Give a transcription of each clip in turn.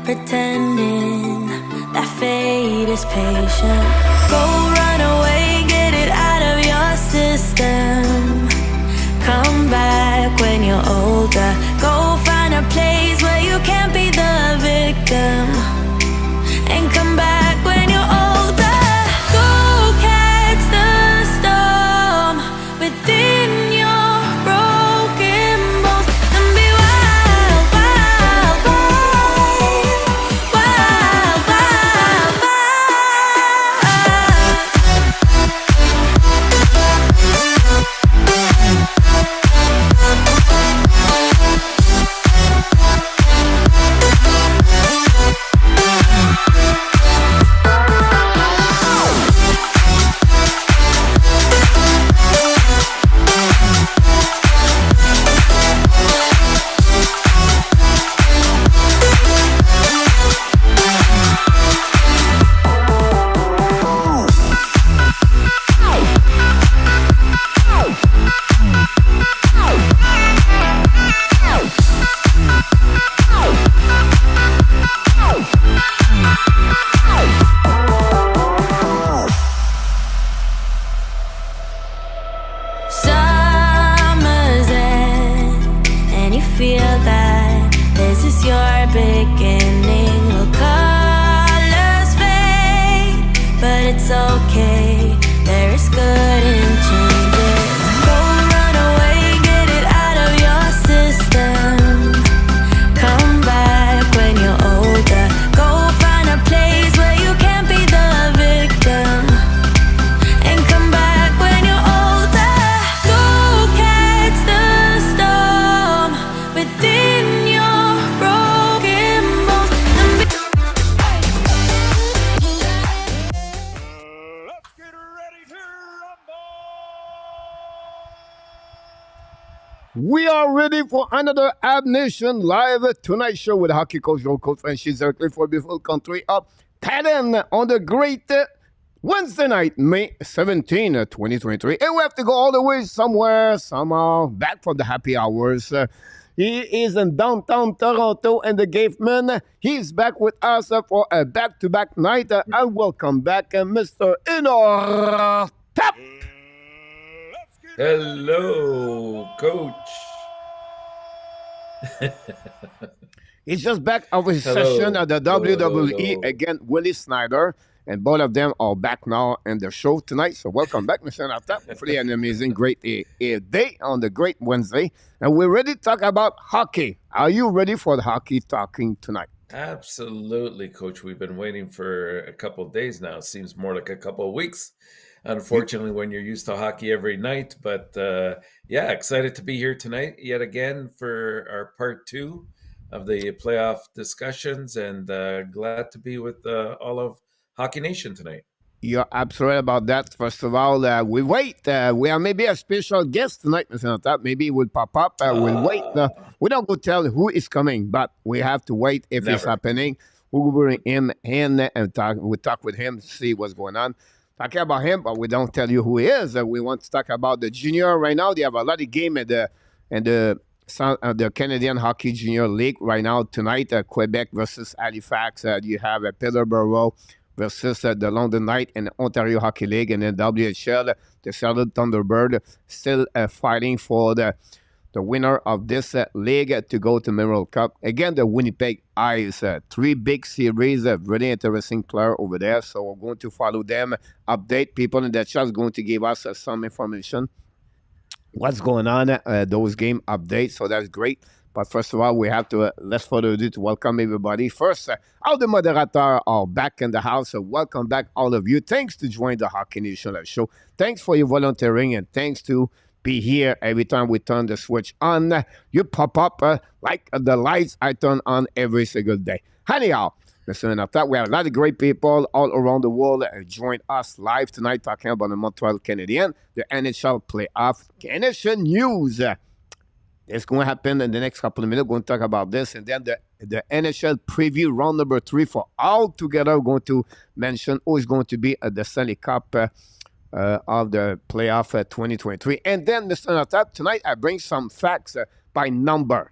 pretending that fate is patient. Go run away, get it out of your system. Come back when you're older. Go find a place where you can't be the victim. And come back when you're older. Go catch the storm within your broken bones. And be wild, wild, wild, wild, wild, wild. Summer's end, and you feel that this is your beginning. Will colors fade, but it's okay. There is good in changes. Go run away, get it out of your system. Come back when you're older. Go find a place where you can't be the victim. And come back when you're older. Go catch the storm within your broken bones. And be Let's get ready to rumble! We are ready for another Ab Nation Live Tonight Show with hockey coach, your coach, and she's directly for beautiful country of Thailand on the great Wednesday night, May 17, 2023. And we have to go all the way somewhere, somehow, back from the happy hours. He is in downtown Toronto and the Gateman. He's back with us for a back-to-back night. And welcome back, Mr. ENORTAP. Let's get Hello, coach. He's just back of his Hello. session at the Hello, WWE hello. against Willie Snyder. And both of them are back now in the show tonight. So welcome back, Mr. ENORTAP. Hopefully an amazing, great day on the great Wednesday. And we're ready to talk about hockey. Are you ready for the hockey talking tonight? Absolutely, coach. We've been waiting for a couple of days now. It seems more like a couple of weeks. Unfortunately, when you're used to hockey every night. But yeah, excited to be here tonight yet again for our part 2 of the playoff discussions. And glad to be with all of Hockey Nation tonight. You're absolutely right about that. First of all, we wait. We have maybe a special guest tonight, Mr. ENORTAP. Maybe it will pop up. We'll wait. We don't go tell who is coming, but we have to wait if it's Never. happening. We will bring him in and we'll talk with him to see what's going on. Talking about him, but we don't tell you who he is. We want to talk about the junior right now. They have a lot of game at the Canadian Hockey Junior League right now tonight. Quebec versus Halifax. You have Peterborough versus the London Knight and Ontario Hockey League, and then WHL, the Charlotte Thunderbird, still fighting for the winner of this league to go to Memorial Cup. Again, the Winnipeg Eyes, 3 big series, really interesting player over there. So we're going to follow them, update people in the chat, going to give us some information. What's going on, those game updates. So that's great. But first of all, we have to, less further ado, to welcome everybody. First, all the moderators are back in the house. So welcome back, all of you. Thanks to join the Hockey Nation Live show. Thanks for your volunteering, and thanks to be here every time we turn the switch on. You pop up like the lights I turn on every single day. Anyhow, Mr. ENORTAP, we have a lot of great people all around the world join us live tonight talking about the Montreal Canadiens, the NHL playoff, NHL news. It's going to happen in the next couple of minutes. We're going to talk about this. And then the NHL preview round number 3 for all together. We're going to mention who is going to be at the Stanley Cup of the playoff 2023. And then, Mr. ENORTAP, tonight I bring some facts by number.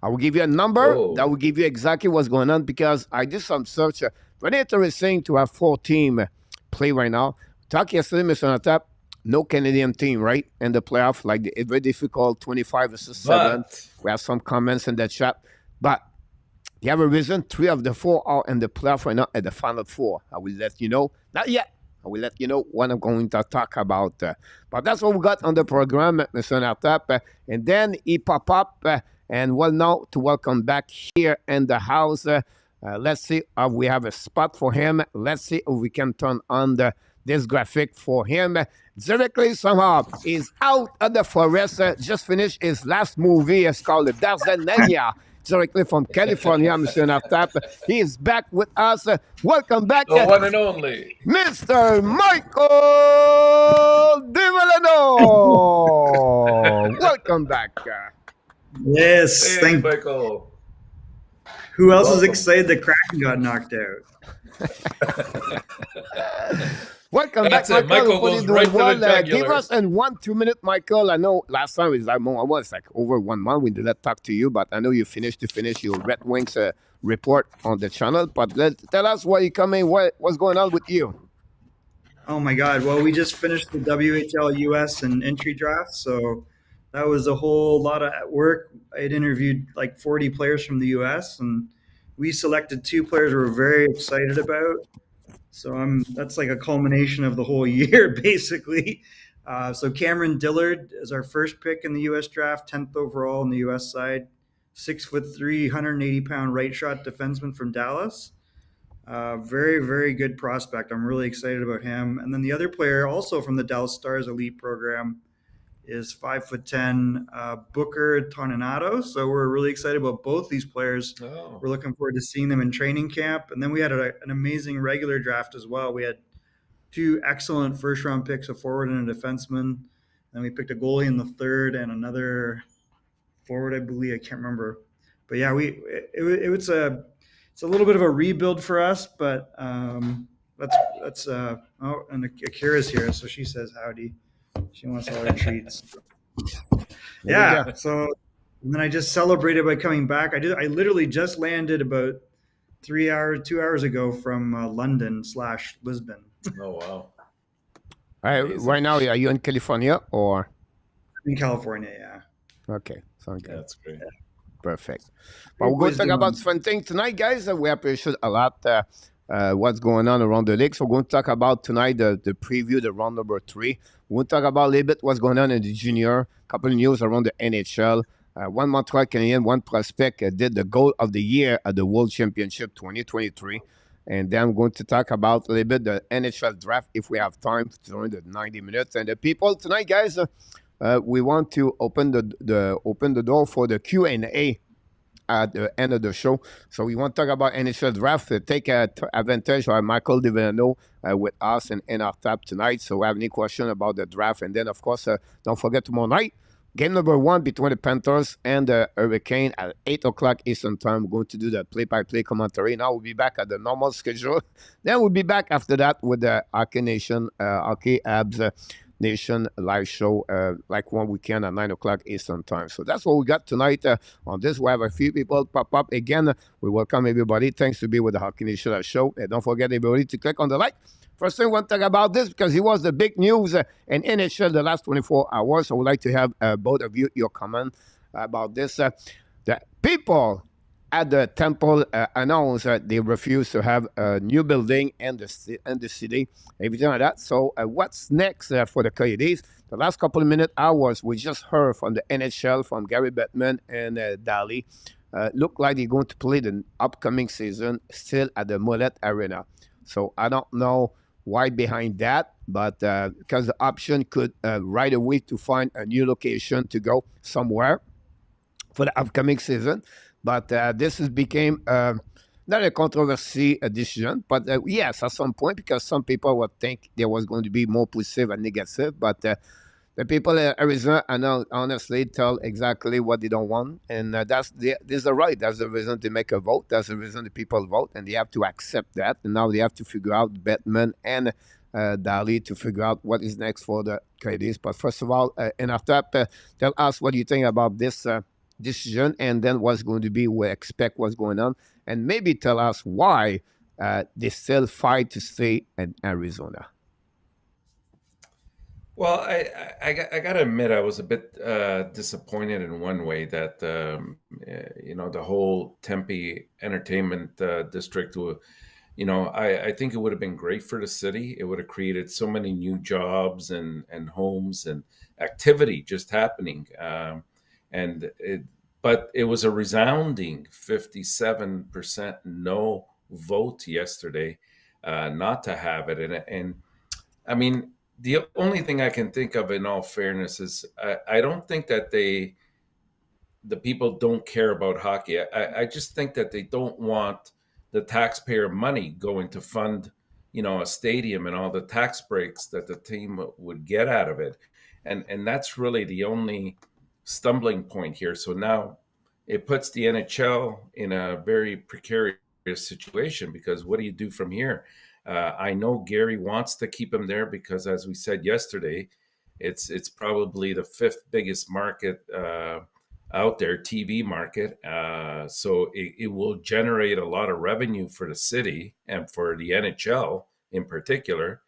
I will give you a number that will give you exactly what's going on because I did some search. Very interesting to have 4 teams play right now. Talk yesterday, Mr. Natap, no Canadian team, right? In the playoff, like it's very difficult, 25 versus 7. We have some comments in the chat. But you have a reason 3 of the 4 are in the playoff right now at the final 4. I will let you know. Not yet. I will let you know what I'm going to talk about. But that's what we got on the program, Mr. Natap. And then he pop up. And well, now to welcome back here in the house. Let's see if we have a spot for him. Let's see if we can turn on this graphic for him. Directly somehow, he's out of the forest. Just finished his last movie. It's called Darzanania. Directly from California, Mr. Naftap. He is back with us. Welcome back. The one and only. Mr. Michael DiVillano. Welcome back. Yes, Hey, thank Michael. Who else is excited the Kraken got knocked out? Welcome That's back, it. Michael. Michael goes right to the Give jugular. us in 1 2 minute, Michael. I know last time it was like almost like over 1 month. We did not talk to you, but I know you finished your Red Wings report on the channel. But tell us where you coming. What's going on with you? Oh my God! Well, we just finished the WHL US and entry draft, so that was a whole lot of work. I'd interviewed like 40 players from the US, and we selected 2 players we were very excited about. So that's like a culmination of the whole year, basically. So Cameron Dillard is our first pick in the U.S. draft, 10th overall on the U.S. side, 6'3", 180-pound right shot defenseman from Dallas. Very, very good prospect. I'm really excited about him. And then the other player, also from the Dallas Stars elite program, is 5'10", Booker Toninato. So we're really excited about both these players. Oh. We're looking forward to seeing them in training camp. And then we had an amazing regular draft as well. We had 2 excellent first-round picks, a forward and a defenseman. Then we picked a goalie in the 3rd and another forward, I believe. I can't remember. But yeah, it's a little bit of a rebuild for us. But and Akira's here, so she says howdy. She wants all her treats. Yeah. So and then I just celebrated by coming back. I literally just landed about 2 hours ago from London/Lisbon. Oh, wow. Right now, are you in California or? In California, yeah. Okay, sounds good. That's great. Perfect. But we're going to talk about fun things tonight, guys. We appreciate a lot what's going on around the league. So we're going to talk about tonight the preview, the round number 3. We're going to talk about a little bit what's going on in the junior, a couple of news around the NHL. One Montreal Canadian, one prospect did the goal of the year at the World Championship 2023. And then I'm going to talk about a little bit the NHL draft if we have time during the 90 minutes. And the people tonight, guys, we want to open the door for the Q&A at the end of the show. So we want to talk about NHL draft. Take advantage of Michael DiVillano with us in ENORTAP tonight. So we have any question about the draft. And then, of course, don't forget tomorrow night, game number 1 between the Panthers and the Hurricane at 8 o'clock Eastern Time. We're going to do the play-by-play commentary. Now we'll be back at the normal schedule. Then we'll be back after that with the Hockey Nation, Hockey HABS Nation live show, like one weekend at 9 o'clock Eastern Time. So that's what we got tonight on this. We have a few people pop up. Again, we welcome everybody. Thanks to be with the Hockey Nation live show. And don't forget, everybody, to click on the like. First thing we want to talk about this because it was the big news in NHL the last 24 hours. So I would like to have both of you, your comment about this. The people at the Temple announced that they refuse to have a new building in the city, everything like that. So what's next for the Coyotes? The last couple of hours, we just heard from the NHL, from Gary Bettman and Daly. Look like they're going to play the upcoming season still at the Mullet Arena. So I don't know why behind that, but because the option could right away to find a new location to go somewhere for the upcoming season. But this has became not a controversy decision, but yes, at some point, because some people would think there was going to be more positive and negative, but the people in Arizona honestly tell exactly what they don't want, and this is the right. That's the reason they make a vote. That's the reason the people vote, and they have to accept that. And now they have to figure out Bettman and Daly to figure out what is next for the Coyotes. But first of all, ENORTAP, tell us what you think about this decision, and then what's going to be, we expect what's going on, and maybe tell us why they still fight to stay in Arizona. Well, I got to admit, I was a bit disappointed in one way that, the whole Tempe entertainment district, I think it would have been great for the city. It would have created so many new jobs and homes and activity just happening. And it, but it was a resounding 57% no vote yesterday, not to have it. And I mean, the only thing I can think of, in all fairness, is I don't think that the people don't care about hockey. I just think that they don't want the taxpayer money going to fund, a stadium and all the tax breaks that the team would get out of it, and that's really the only stumbling point here. So now it puts the NHL in a very precarious situation, because what do you do from here? I know Gary wants to keep him there because, as we said yesterday, it's probably the fifth biggest market out there, TV market. So it will generate a lot of revenue for the city and for the NHL in particular.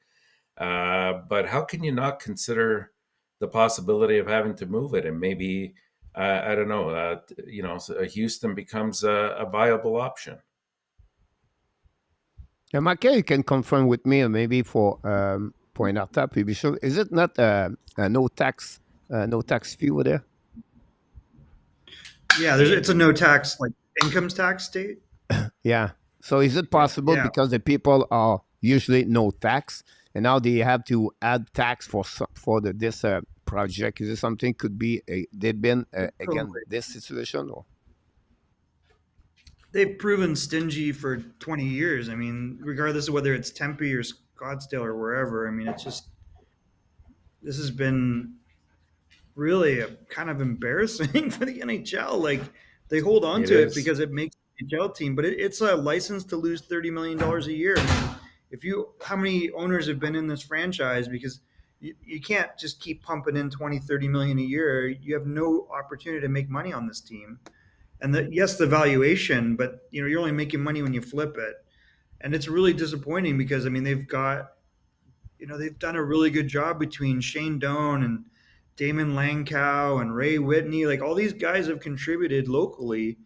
But how can you not consider the possibility of having to move it? And maybe, I don't know, Houston becomes a viable option. And Michael, you can confirm with me, and maybe for ENORTAP, to be sure, is it not no tax fee over there? Yeah, it's a no tax, like income tax state. Yeah. So is it possible, Yeah. because the people are usually no tax, and now they have to add tax for this project? Is it something could be they've been again Totally. this situation? Or? They've proven stingy for 20 years. I mean, regardless of whether it's Tempe or Scottsdale or wherever. I mean, this has been really a kind of embarrassing for the NHL. Like, they hold on It to it is. because it makes the NHL team, but it's a license to lose $30 million a year. I mean, how many owners have been in this franchise? Because you can't just keep pumping in 20, 30 million a year. You have no opportunity to make money on this team. And yes, the valuation, but you're only making money when you flip it. And it's really disappointing because, I mean, they've done a really good job between Shane Doan and Damon Langkow and Ray Whitney. Like, all these guys have contributed locally,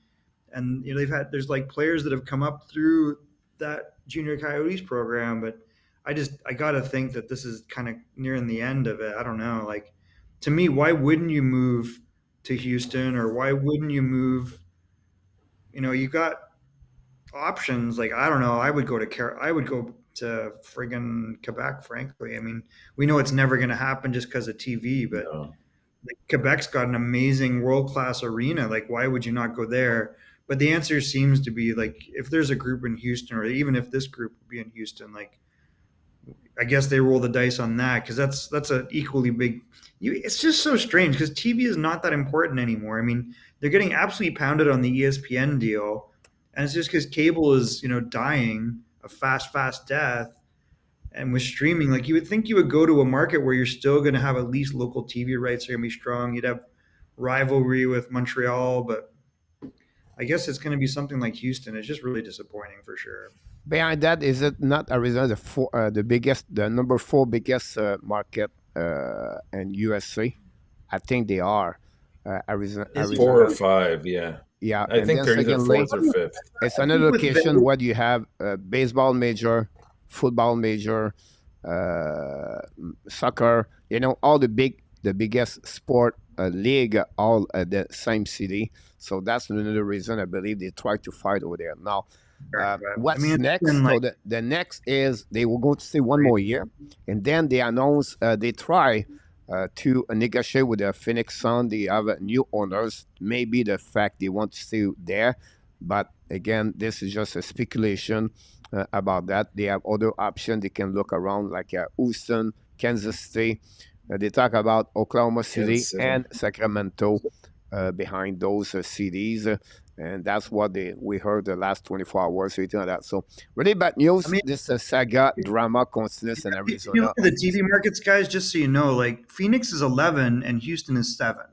and there's like players that have come up through that junior Coyotes program. But I got to think that this is kind of nearing the end of it. I don't know. Like, to me, why wouldn't you move to Houston, or why wouldn't you move? You got options. Like, I don't know. I would go to friggin' Quebec, frankly. I mean, we know it's never going to happen just because of TV, but No. like, Quebec's got an amazing world-class arena. Like, why would you not go there? But the answer seems to be, like, if there's a group in Houston, or even if this group would be in Houston, like, I guess they roll the dice on that, because that's an equally big. It's just so strange because TV is not that important anymore. I mean, they're getting absolutely pounded on the ESPN deal, and it's just because cable is dying a fast death. And with streaming, like, you would think you would go to a market where you're still going to have at least local TV rights are going to be strong. You'd have rivalry with Montreal, but I guess it's going to be something like Houston. It's just really disappointing for sure. Behind that, is it not Arizona the number 4 biggest market in USA? I think they are. Arizona. Is it 4 or Arizona. 5, yeah. Yeah, I and think then they're either secondly, fourth or fifth. it's another With location Vegas- where you have baseball major, football major, soccer. All the biggest sport league, all at the same city. So that's another reason I believe they try to fight over there. Now, what's I mean, it's next? been So like, the next is they will go to stay one more year, and then they announce they try to negotiate with the Phoenix Sun. They have new owners. Maybe the fact they want to stay there, but again, this is just a speculation about that. They have other options. They can look around, like Houston, Kansas City. They talk about Oklahoma City Kansas City. and Sacramento behind those cities. And that's what we heard the last 24 hours, something like that. So, really bad news. I mean, This saga drama continues in if you Arizona. look at the TV markets, guys, just so you know, like, Phoenix is 11 and Houston is 7.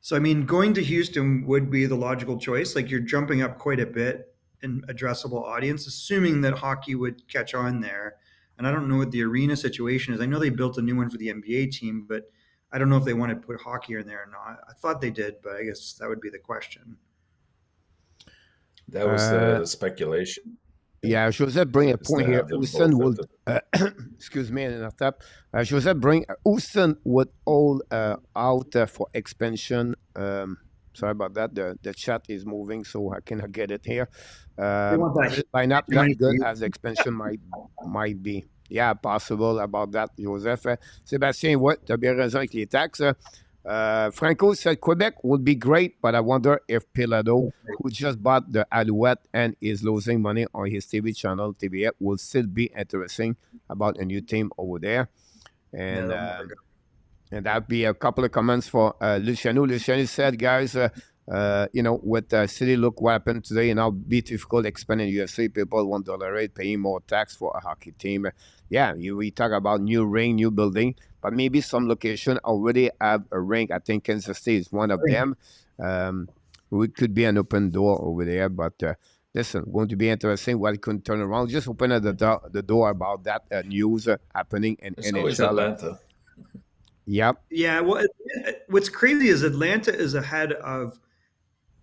So, I mean, going to Houston would be the logical choice. Like, you're jumping up quite a bit in addressable audience, assuming that hockey would catch on there. And I don't know what the arena situation is. I know they built a new one for the NBA team, but I don't know if they want to put hockey in there or not. I thought they did, but I guess that would be the question. That was the speculation. Yeah, Joseph bring a Is to point here. have them Houston both would, at excuse me, and tap. Joseph bring Houston would all out for expansion. Sorry about that. The chat is moving, so I cannot get it here. They want that Lineup not money good for as expansion might be. Yeah, possible about that, Joseph. Sébastien, ouais, tu as bien raison avec les taxes. Franco said Quebec would be great, but I wonder if Pilado, who just bought the Alouette and is losing money on his TV channel, TVF, will still be interesting about a new team over there. And and that'd be a couple of comments for Luciano. Luciano said, guys, with City, look what happened today and how be difficult expanding UFC. People won't tolerate paying more tax for a hockey team. Yeah, we talk about new ring, new building, but maybe some location already have a ring. I think Kansas City is one of them. It could be an open door over there, but listen, going to be interesting what it could turn around. Just open the door about that news happening in There's NHL. always Atlanta. Yep. Yeah, well, what's crazy is Atlanta is ahead of,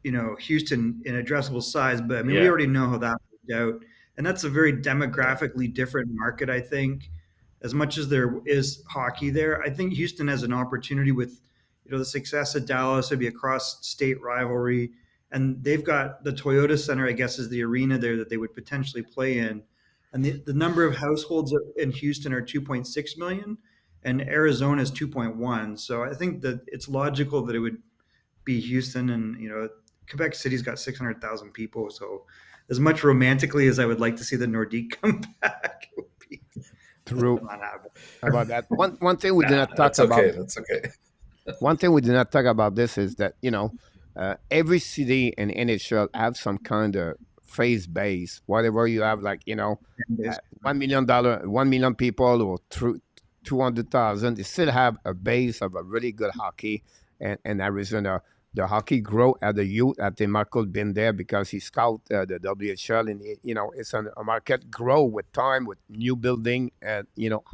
Houston in addressable size, but I mean, we Yeah. already know how that worked out. And that's a very demographically different market, I think. As much as there is hockey there, I think Houston has an opportunity with, the success of Dallas. It'd be a cross-state rivalry. And they've got the Toyota Center, I guess, is the arena there that they would potentially play in. And the number of households in Houston are 2.6 million, and Arizona is 2.1. So I think that it's logical that it would be Houston, and Quebec City's got 600,000 people. So as much romantically as I would like to see the Nordique come back, it would be True. not happening. How about that? One thing we did not talk That's about. okay. That's okay. One thing we did not talk about this is that every city in NHL have some kind of phase base. Whatever you have, like $1 million, 1 million people, or 200,000, they still have a base of a really good hockey. And Arizona, the hockey grow at the youth. I think Michael been there because he scout the WHL, and it's a market grow with time, with new building and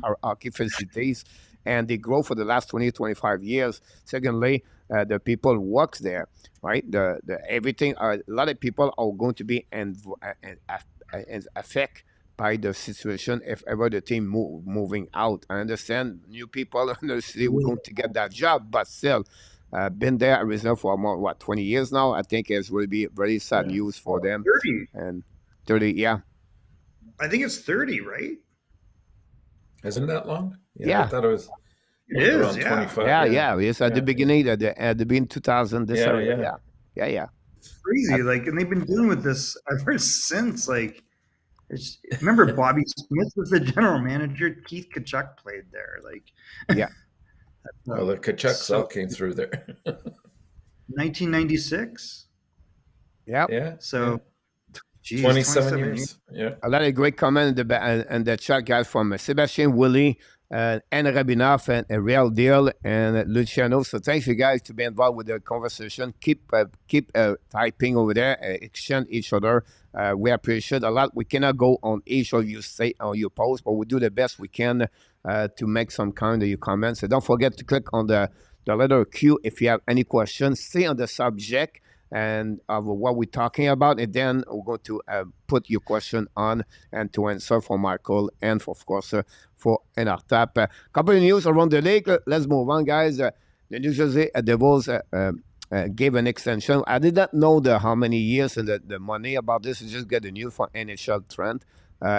our hockey facilities, and they grow for the last 20-25 years. Secondly, the people works there, right? The everything. A lot of people are going to be affected by the situation if ever the team moving out. I understand new people in the city were going to get that job, but still. Been there Arizona for more 20 years now. I think it will be very sad news for them. 30. And 30, yeah. I think it's 30, right? Isn't that long? Yeah. I thought it was It is, around yeah. 25. Yeah. It's at the beginning, at the beginning 2000. This area. Yeah. It's crazy. And they've been dealing with this ever since. Remember Bobby Smith was the general manager. Keith Kachuk played there. Yeah. Well, the Kachucks all came through there. 1996. Yeah. Yeah. So, geez, 27 years. Yeah. A lot of great comments and the chat guys from Sebastian Willie, and Rabinoff, and Real Deal, and Luciano. So thanks you guys to be involved with the conversation. Keep typing over there, exchange each other. We appreciate a lot. We cannot go on each of you say on your post, but we do the best we can to make some kind of your comments. So don't forget to click on the letter Q if you have any questions. Stay on the subject and of what we're talking about, and then we're going to put your question on and to answer for Michael and of course for ENORTAP. A couple of news around the league. Let's move on, guys. The New Jersey Devils gave an extension. I did not know how many years and the money about this. Just get the news from NHL Trent.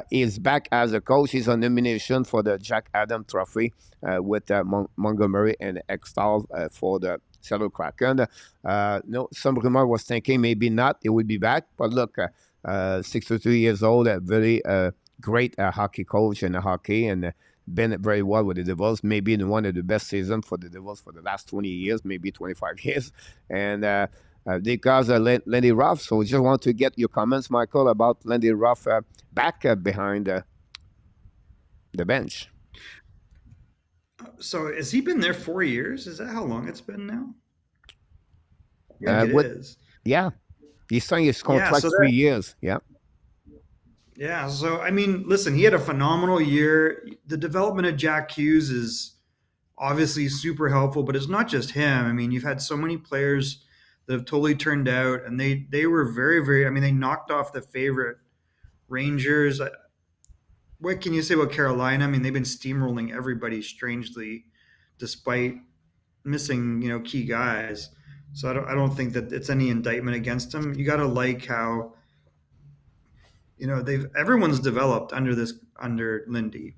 He's back as a coach. He's on nomination for the Jack Adams Trophy with Montgomery and Extall for the Seattle Kraken. Some rumor was thinking maybe not. He would be back. But look, 62 years old, a very great hockey coach in hockey, and been very well with the Devils. Maybe in one of the best seasons for the Devils for the last 20 years, maybe 25 years. And they got Lindy Ruff. So we just want to get your comments, Michael, about Lindy Ruff back behind the bench. So has he been there 4 years? Is that how long it's been now? think it What? is. Yeah, he signed his Yeah, contract so 3 years. Yeah. yeah, so I mean, listen, he had a phenomenal year. The development of Jack Hughes is obviously super helpful, but it's not just him. I mean, you've had so many players that have totally turned out, and they were very, very. I mean, they knocked off the favorite Rangers. What can you say about Carolina? I mean, they've been steamrolling everybody strangely, despite missing key guys. So I don't think that it's any indictment against them. You got to like how they've everyone's developed under Lindy.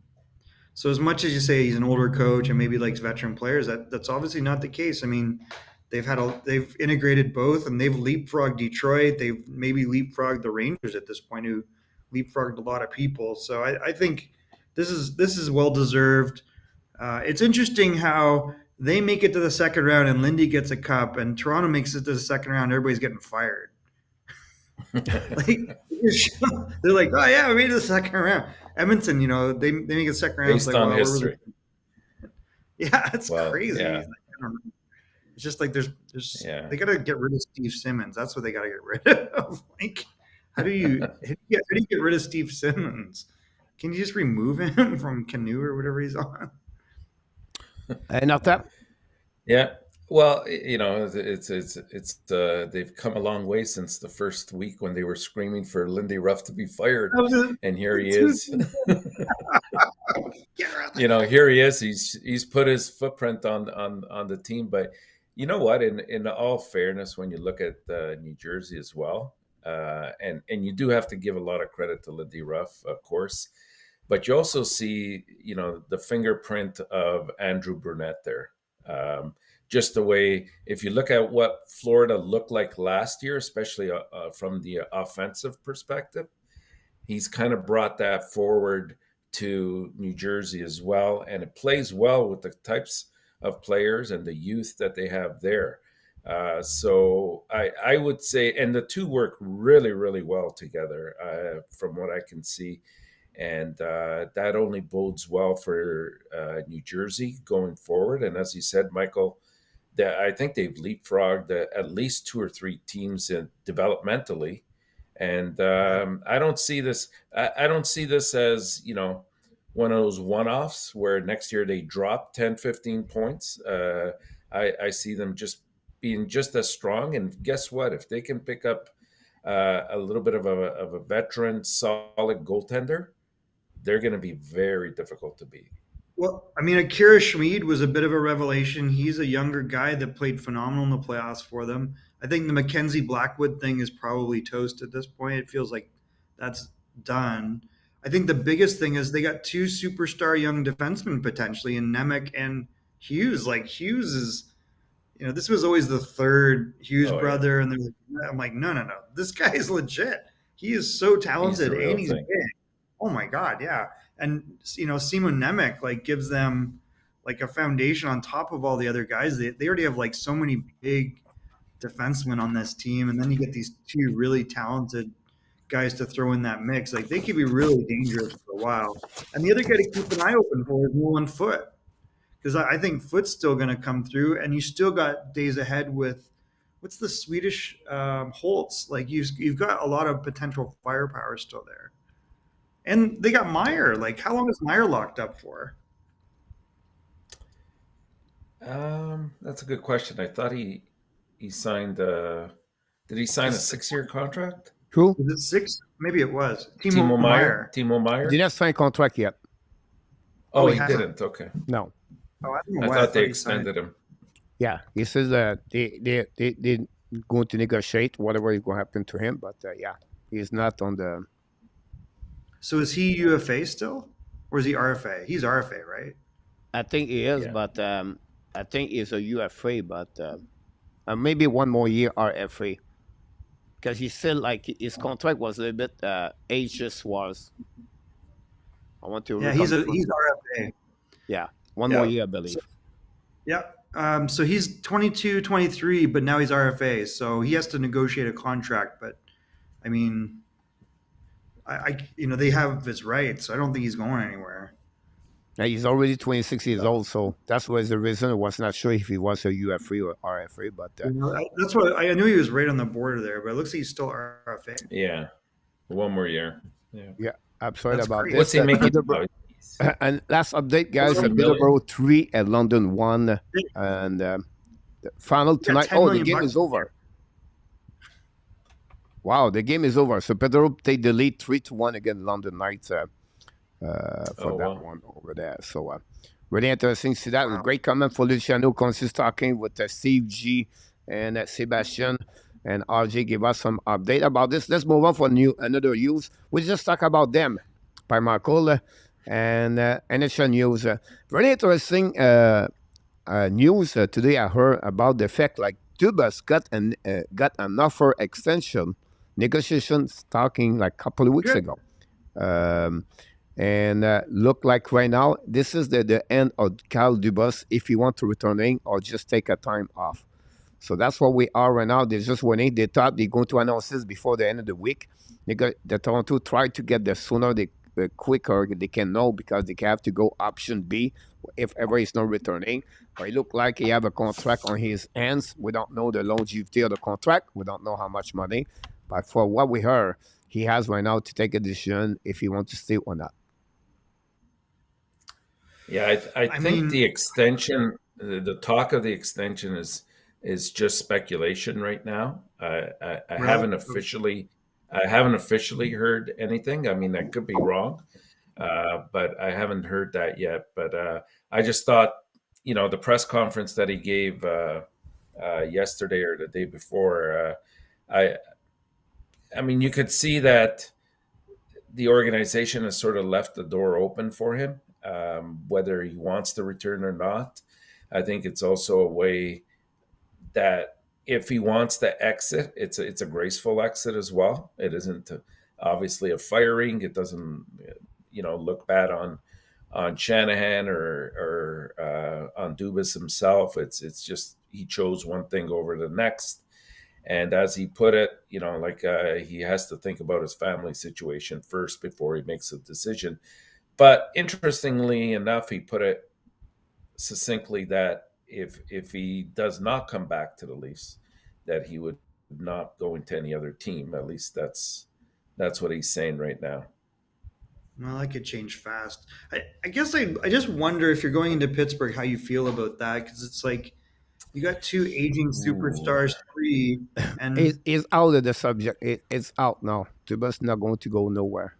So as much as you say he's an older coach and maybe likes veteran players, that's obviously not the case. I mean, they've integrated both, and they've leapfrogged Detroit. They've maybe leapfrogged the Rangers at this point, who leapfrogged a lot of people. So I think this is well deserved. It's interesting how they make it to the second round and Lindy gets a cup, and Toronto makes it to the second round. Everybody's getting fired. Like they're like, oh yeah, we made it to the second round. Edmonton, they make a second round. Based It's like, on well, history. Yeah, it's Well, crazy. yeah. Like, I don't know. It's just like there's Yeah. they got to get rid of Steve Simmons. That's what they got to get rid of. Like, how do you get rid of Steve Simmons? Can you just remove him from Canoe or whatever he's on? ENORTAP. Yeah. Well, it's they've come a long way since the first week when they were screaming for Lindy Ruff to be fired, and here he is. Here he is. He's put his footprint on the team. But you know what? In all fairness, when you look at New Jersey as well, and you do have to give a lot of credit to Lindy Ruff, of course, but you also see the fingerprint of Andrew Brunette there. Just the way, if you look at what Florida looked like last year, especially from the offensive perspective, he's kind of brought that forward to New Jersey as well. And it plays well with the types of players and the youth that they have there. So I would say, and the two work really, really well together from what I can see. And that only bodes well for New Jersey going forward. And as you said, Michael, that I think they've leapfrogged at least two or three teams developmentally, and I don't see this. I don't see this as one of those one-offs where next year they drop 10, 15 points. I see them just being just as strong. And guess what? If they can pick up a little bit of a veteran, solid goaltender, they're going to be very difficult to beat. Well, I mean, Akira Schmid was a bit of a revelation. He's a younger guy that played phenomenal in the playoffs for them. I think the Mackenzie Blackwood thing is probably toast at this point. It feels like that's done. I think the biggest thing is they got two superstar young defensemen potentially in Nemec and Hughes. Like Hughes is, this was always the third Hughes brother, and I'm like, no, this guy is legit. He is so talented, and he's big. Oh my God, yeah. And Simon Nemec gives them a foundation on top of all the other guys. They already have so many big defensemen on this team, and then you get these two really talented guys to throw in that mix. They could be really dangerous for a while. And the other guy to keep an eye open for is Nolan Foote, because I think Foote's still going to come through, and you still got days ahead with what's the Swedish Holtz. You've got a lot of potential firepower still there. And they got Meyer. How long is Meyer locked up for? That's a good question. I thought he signed. Did he sign a 6-year contract? Who? Was it 6? Maybe it was. Timo Meyer. Timo Meyer. Did not sign contract yet? Oh, he didn't. Okay. No. Oh, I thought they extended him. Yeah, he says that they going to negotiate whatever is going to happen to him, but yeah, he's not on the. So is he UFA still, or is he RFA? He's RFA, right? I think he is, Yeah. but I think he's a UFA, but maybe one more year RFA, because he said his contract was a little bit ages was. I want to. Yeah, he's RFA. Yeah, one more year, I believe. Yeah. So he's 22, 23, but now he's RFA, so he has to negotiate a contract. But I mean, they have his rights, so I don't think he's going anywhere. And he's already 26 years old, so that's was the reason I was not sure if he was a UFA or RFA. But That's what I knew he was right on the border there, but it looks like he's still RFA. Yeah, one more year. Yeah. yeah, I'm sorry That's about crazy. What's this. he making Peterborough, now? and last update, guys: 20 million. Peterborough 3 and London 1, and the final He got tonight. 10 Oh, the million game bucks. is over. Wow, the game is over. So Peterborough take the lead 3-1 against London Knights for Oh, that wow. one over there. So really interesting to see that. Wow. Great comment for Luciano Consis talking with Steve G and Sebastian and RJ give us some update about this. Let's move on for another news. We just talk about them by Michael and NHL news. Very interesting news today. I heard about the fact like Dubas got an offer extension negotiations talking like a couple of weeks Good. ago. Um, and look like right now, this is the end of Cal Dubas if he want to return in or just take a time off. So that's what we are right now. They're just waiting. They thought they're going to announce this before the end of the week. The Toronto tried to get the sooner, the quicker they can know because they have to go option B if ever he's not returning. But it looked like he have a contract on his hands. We don't know the longevity of the contract. We don't know how much money. But for what we heard, he has right now to take a decision if he wants to stay or not. Yeah, I I think mean, the extension, the talk of the extension is just speculation right now. I really? I haven't officially heard anything. I mean, I could be wrong, but I haven't heard that yet. But I just thought, the press conference that he gave yesterday or the day before, I I mean, you could see that the organization has sort of left the door open for him, whether he wants to return or not. I think it's also a way that if he wants to exit, it's a graceful exit as well. It isn't obviously a firing. It doesn't look bad on Shanahan or on Dubas himself. It's just he chose one thing over the next. And as he put it, he has to think about his family situation first before he makes a decision. But interestingly enough, he put it succinctly that if he does not come back to the Leafs, that he would not go into any other team. At least that's what he's saying right now. Well, that could change fast. I guess I just wonder if you're going into Pittsburgh, how you feel about that, because it's like you got two aging Ooh. superstars, three, and It's out of the subject. It's out now. Dubas not going to go nowhere.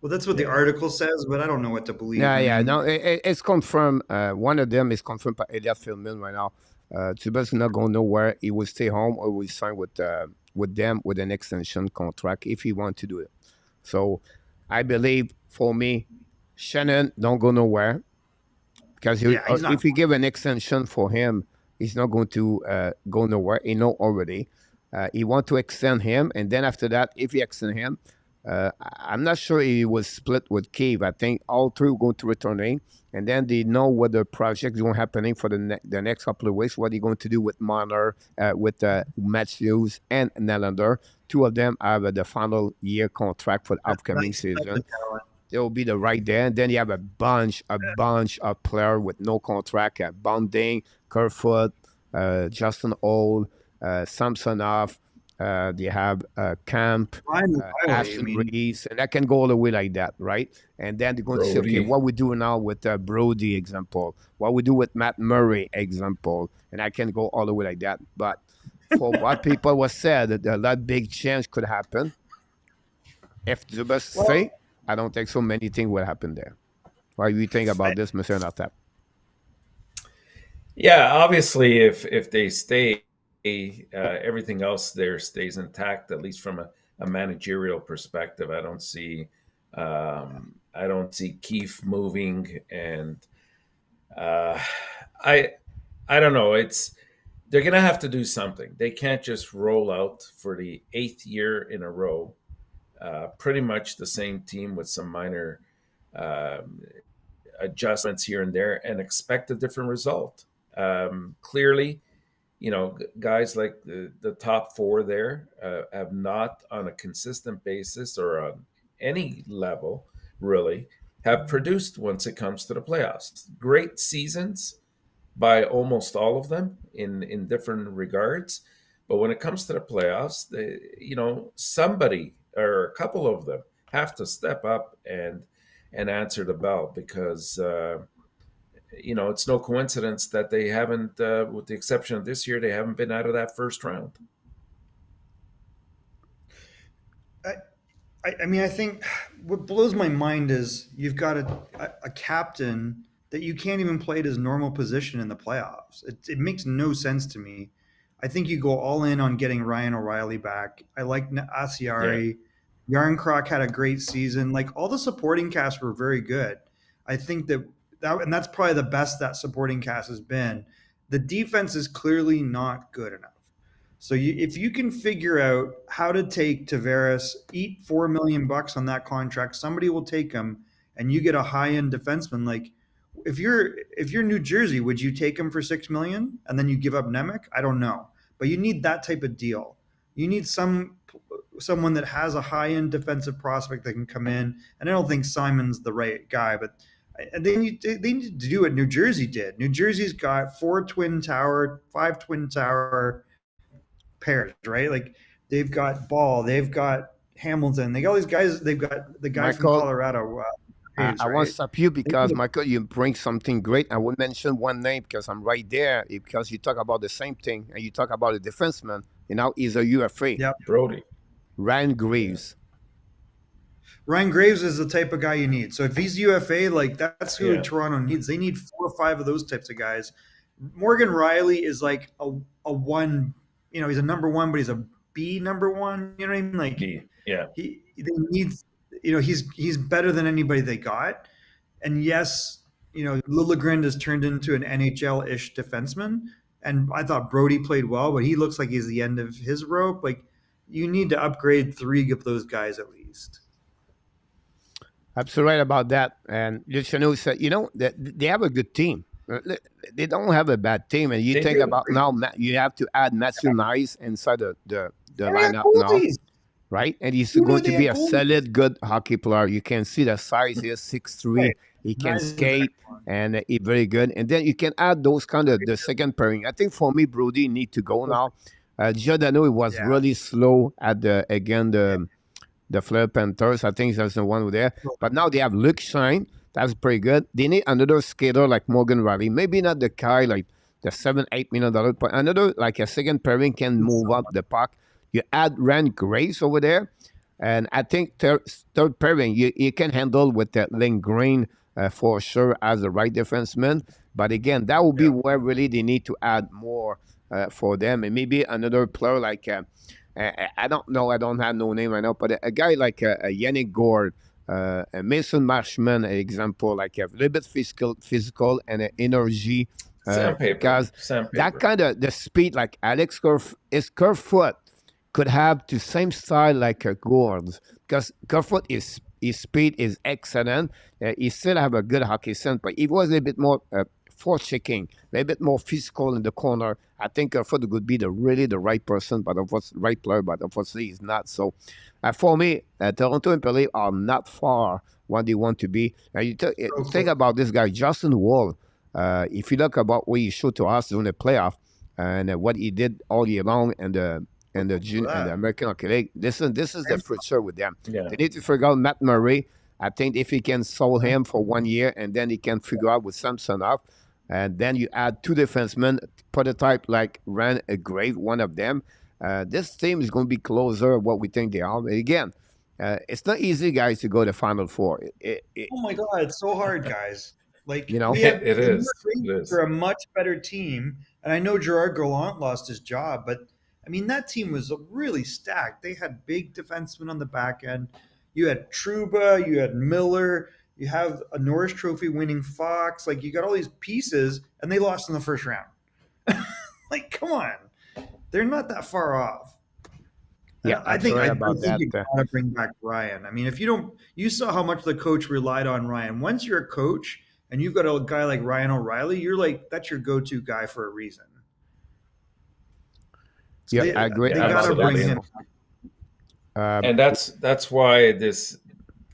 well, that's what the Yeah. article says, but I don't know what to believe. Yeah, I yeah. mean, No, it's confirmed. One of them is confirmed by Elias Filmin right now. Dubas not going nowhere. He will stay home or will sign with them with an extension contract if he want to do it. So I believe for me, Shannon don't go nowhere because yeah, he's not. if you give an extension for him, he's not going to go nowhere. He know already. He want to extend him, and then after that, if he extend him, I'm not sure he was split with Cave. I think all three will go to returning, and then they know what the project is going to happening for the next couple of weeks. What they're going to do with Marner, with Matthews and Nylander. Two of them have the final year contract for the upcoming That's season. the talent. They will be the right there. And then you have a bunch of players with no contract: Bonding, Kerfoot, Justin Old, Samsonov. They have Camp, Ryan O'Reilly, I Ashton mean, Reese, and that can go all the way like that, right? And then they're going to say, okay, Brody. what we do now with Brody example, what we do with Matt Murray example, and I can go all the way like that. But for what people was said, that a lot big change could happen. If Dubas stay, I don't think so many things will happen there. What do you think about this, Mr. Natap? Yeah, obviously, if they stay, everything else there stays intact. At least from a managerial perspective, I don't see Keefe moving, and uh, I I don't know. They're gonna have to do something. They can't just roll out for the eighth year in a row, pretty much the same team with some minor um, adjustments here and there and expect a different result. Clearly, guys like the top four there have not on a consistent basis or on any level really have produced once it comes to the playoffs. Great seasons by almost all of them in different regards. But when it comes to the playoffs, somebody or a couple of them have to step up and answer the bell because it's no coincidence that they haven't, with the exception of this year, they haven't been out of that first round. I mean, I think what blows my mind is you've got a captain that you can't even play at his normal position in the playoffs. It makes no sense to me. I think you go all in on getting Ryan O'Reilly back. I like Asiari. Yarncroc had a great season. Like all the supporting casts were very good. I think and that's probably the best that supporting cast has been. The defense is clearly not good enough. So if you can figure out how to take Tavares, eat $4 million on that contract, somebody will take him, and you get a high-end defenseman. Like if you're New Jersey, would you take him for $6 million and then you give up Nemec? I don't know, but you need that type of deal. You need someone that has a high-end defensive prospect that can come in. And I don't think Simon's the right guy, but they need to do what New Jersey did. New Jersey's got 5 twin tower pairs, right? Like they've got Ball, they've got Hamilton, they got all these guys. They've got the guy Michael, from Colorado. I want to stop you because, Michael, you bring something great. I will mention one name because I'm right there, because you talk about the same thing and you talk about a defenseman, and now he's a UFA. Yep. Brody. Ryan Graves. Ryan Graves is the type of guy you need. So if he's UFA, like that's who Toronto needs. They need 4 or 5 of those types of guys. Morgan Riley is like a one. He's a number one, but he's a B number one. You know what I mean? Like they need. He's better than anybody they got. And yes, Liljegren has turned into an NHL-ish defenseman. And I thought Brody played well, but he looks like he's the end of his rope. Like you need to upgrade 3 of those guys at least. Absolutely right about that. And Luciano said, they have a good team. They don't have a bad team. And you think about now, you have to add Matthew Nice inside the lineup now, right? And he's going to be a solid, good hockey player. You can see the size here, 6'3". He can skate, and he's very good. And then you can add those kind of the second pairing. I think for me, Brody need to go now. Giordano was really slow at the Fleur Panthers. I think that's the one there. But now they have Luke Shine. That's pretty good. They need another skater like Morgan Riley. Maybe not the guy like the $7-8 million, but another like a second pairing can move up the puck. You add Ryan Graves over there. And I think third pairing, you can handle with that Lindgren for sure as the right defenseman. But again, that will be where really they need to add more for them. And maybe another player like, I don't know, I don't have no name right now, but a guy like Yannick Gord, a Mason Marshman, example, like a little bit physical and energy. Because that kind of the speed, like Alex Kerfoot could have the same style like Gord, because Kerfoot his speed is excellent. He still have a good hockey sense, but he was a bit more forechecking, a bit more physical in the corner. I think Kerfoot would be really the right person, but right player, but unfortunately he's not. So for me, Toronto and Pelé are not far what they want to be. Now you think about this guy, Justin Wall. If you look about what he showed to us during the playoff and what he did all year long and the American Hockey League, this is the future with them. Yeah. They need to figure out Matt Murray. I think if he can solve him for 1 year and then he can figure out with Samsonov, and then you add 2 defensemen, prototype like Ryan Graves, one of them. This team is going to be closer what we think they are. But again, it's not easy, guys, to go to Final Four. Oh my God, it's so hard, guys. Like it is. For a much better team, and I know Gerard Gallant lost his job, but I mean that team was really stacked. They had big defensemen on the back end. You had Trouba, you had Miller, you have a Norris Trophy winning Fox. Like you got all these pieces, and they lost in the first round. Like, come on, they're not that far off. Yeah, I think you gotta bring back Ryan. I mean, if you saw how much the coach relied on Ryan. Once you're a coach and you've got a guy like Ryan O'Reilly, you're like, that's your go-to guy for a reason. So I agree. They gotta bring him. And that's why this,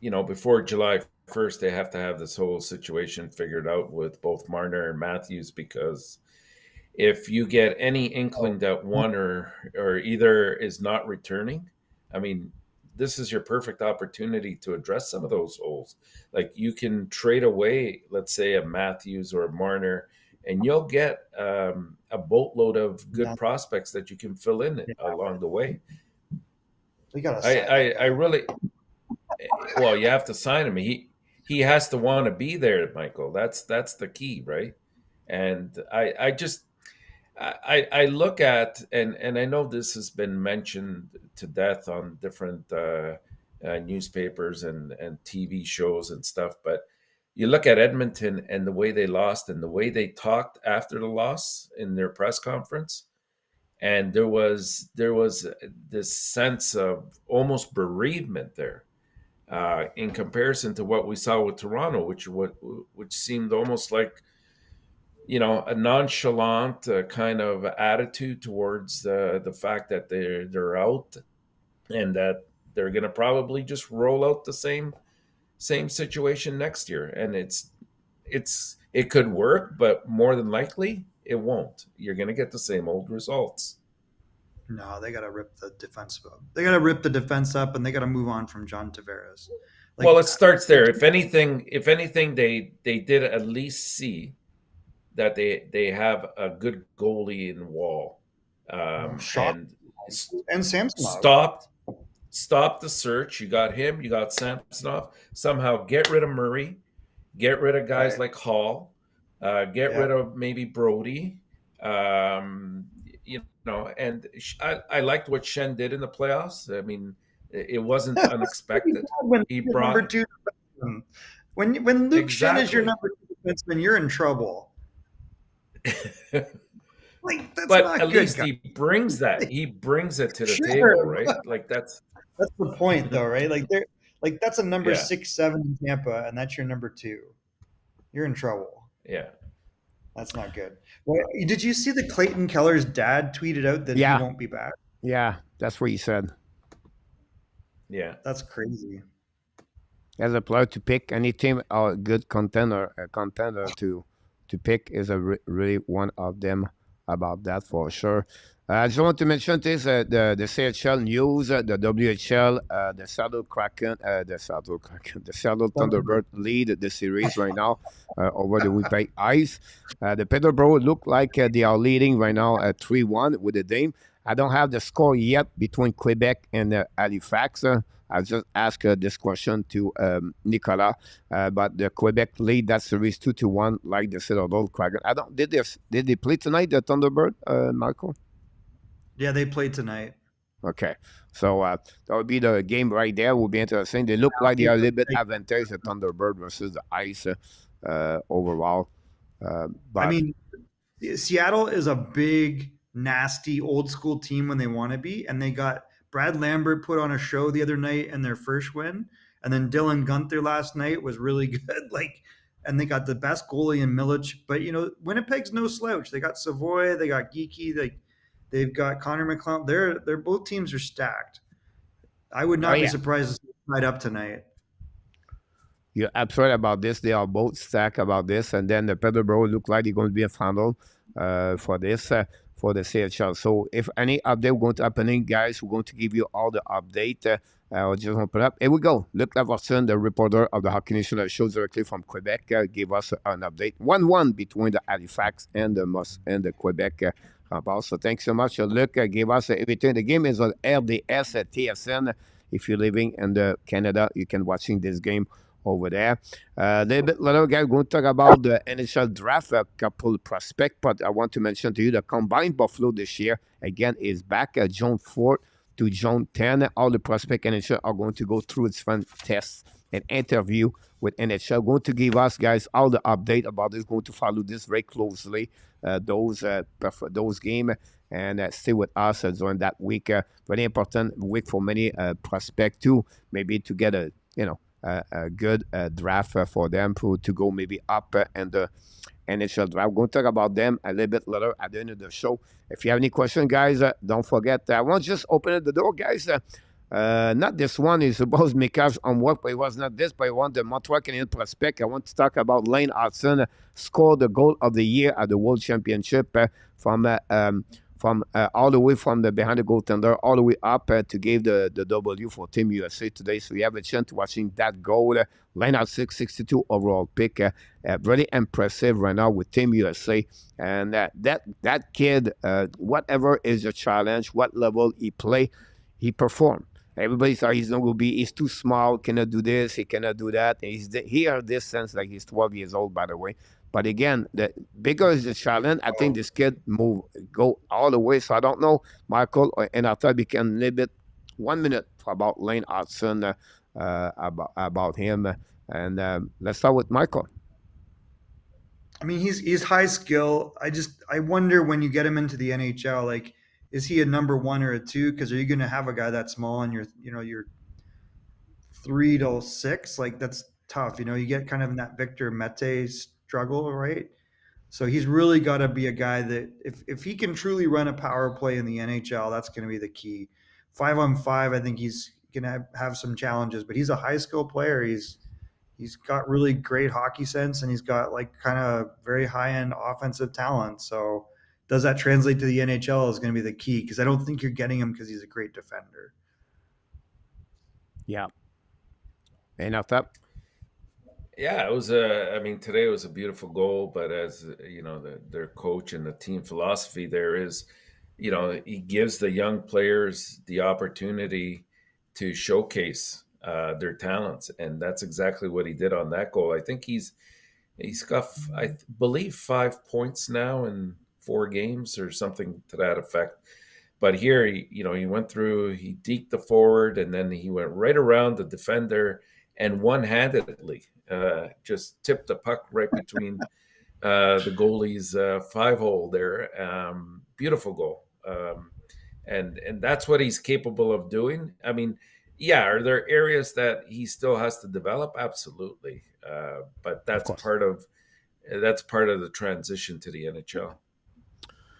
before July first, they have to have this whole situation figured out with both Marner and Matthews, because if you get any inkling that one or either is not returning, I mean, this is your perfect opportunity to address some of those holes. Like, you can trade away, let's say, a Matthews or a Marner, and you'll get a boatload of good prospects that you can fill in along the way. We got to I really, well, you have to sign him. He has to want to be there, Michael. That's the key, right? And I look at, and I know this has been mentioned to death on different newspapers and TV shows and stuff, but you look at Edmonton and the way they lost and the way they talked after the loss in their press conference, and there was this sense of almost bereavement there, in comparison to what we saw with Toronto, which seemed almost like, a nonchalant kind of attitude towards the fact that they're out, and that they're going to probably just roll out the same situation next year. And it could work, but more than likely it won't. You're going to get the same old results. No, they got to rip the defense up. They got to rip the defense up, and they got to move on from John Tavares. Well, it starts there. If anything, they did at least see that they have a good goalie in Wall, and Samsonov. Stop the search. You got him. You got Samsonov. Somehow get rid of Murray. Get rid of guys like Hall. Get rid of maybe Brody. And I liked what Shen did in the playoffs. I mean, it wasn't unexpected. He brought number two. When Luke Shen is your number two defenseman, you're in trouble. That's but not at good, least guys. he brings that. He brings it to the table, right? Like that's the point, though, right? That's a number 6-7 in Tampa, and that's your number two. You're in trouble. Yeah. That's not good. Well, did you see that Clayton Keller's dad tweeted out that he won't be back? Yeah, that's what he said. Yeah. That's crazy. As a player to pick any team or a good contender to pick is really one of them about that for sure. I just want to mention this, the CHL news, the WHL, the Seattle Thunderbird lead the series right now over the Winnipeg Ice. The Peterborough look like they are leading right now at 3-1 with the Dame. I don't have the score yet between Quebec and Halifax. I just asked this question to Nicolas, but the Quebec lead that series 2-1, like the Citadel Kraken. Did they play tonight, the Thunderbird, Michael? Yeah, they played tonight. Okay, so that would be the game right there. Will be interesting. They look like they are a little bit advantage the Thunderbird versus the Ice overall. But I mean, Seattle is a big, nasty, old school team when they want to be, and they got Brad Lambert put on a show the other night in their first win, and then Dylan Gunther last night was really good. And they got the best goalie in Milic. But Winnipeg's no slouch. They got Savoy, they got Geeky, they've got Connor McLeod. They're both teams are stacked. I would not be surprised to see it tied up tonight. You're absolutely about this. They are both stacked about this, and then the Peterborough look like they're going to be a final for this. For the CHL. So if any update going to happening, guys, we're going to give you all the update. I'll just open up. Here we go. Luc Lavorson, the reporter of the Hockey Nation that shows directly from Quebec, gave us an update. 1-1 between the Halifax and the Quebec Raptors. So thanks so much. Luc gave us everything. The game is on RDS at TSN. If you're living in Canada, you can watching this game over there. A little bit later, guys, we're going to talk about the NHL draft, a couple prospect, but I want to mention to you the Combined Buffalo this year, again, is back June 4th to June 10. All the prospect NHL are going to go through its fun tests and interview with NHL. Going to give us, guys, all the update about this, going to follow this very closely, those games, and stay with us during that week. Very important week for many prospects too, maybe to get a good draft for them to go maybe up in the NHL draft. We're going to talk about them a little bit later at the end of the show. If you have any questions, guys, don't forget. I want to just open the door, guys. Not this one. He's supposed to make us on work, but it was not this. But I want the Montreal Canadian prospect. I want to talk about Lane Hutson, scored the goal of the year at the World Championship from all the way from the behind the goaltender all the way up to give the W for Team USA today. So you have a chance to watching that goal. Lane Hutson, 62 overall pick. Really impressive right now with Team USA. And that kid, whatever is the challenge, what level he play, he performed. Everybody thought he's not going to be, he's too small, cannot do this, he cannot do that. He has this sense like he's 12 years old, by the way. But again, the bigger is the challenge. I think this kid go all the way. So I don't know, Michael, and I thought we can little bit 1 minute about Lane Hutson, about him. And let's start with Michael. I mean, he's high skill. I wonder when you get him into the NHL, like, is he a number one or a two? Because are you going to have a guy that small and you're 3 to 6? Like, that's tough. You get kind of in that Victor Mete struggle, right? So he's really got to be a guy that if he can truly run a power play in the NHL, that's going to be the key. 5-on-5, I think he's going to have some challenges, but he's a high skill player. He's got really great hockey sense, and he's got like kind of very high end offensive talent. So does that translate to the NHL is going to be the key, because I don't think you're getting him because he's a great defender. Yeah. And after Yeah, it was today was a beautiful goal, but as you know, their coach and the team philosophy there is, he gives the young players the opportunity to showcase their talents, and that's exactly what he did on that goal. I think he's got, I believe, 5 points now in 4 games or something to that effect. But here, he went through, he deked the forward, and then he went right around the defender and one-handedly just tipped the puck right between the goalie's 5-hole there. Beautiful goal. And that's what he's capable of doing. I mean, yeah, are there areas that he still has to develop? Absolutely. But that's part of the transition to the NHL.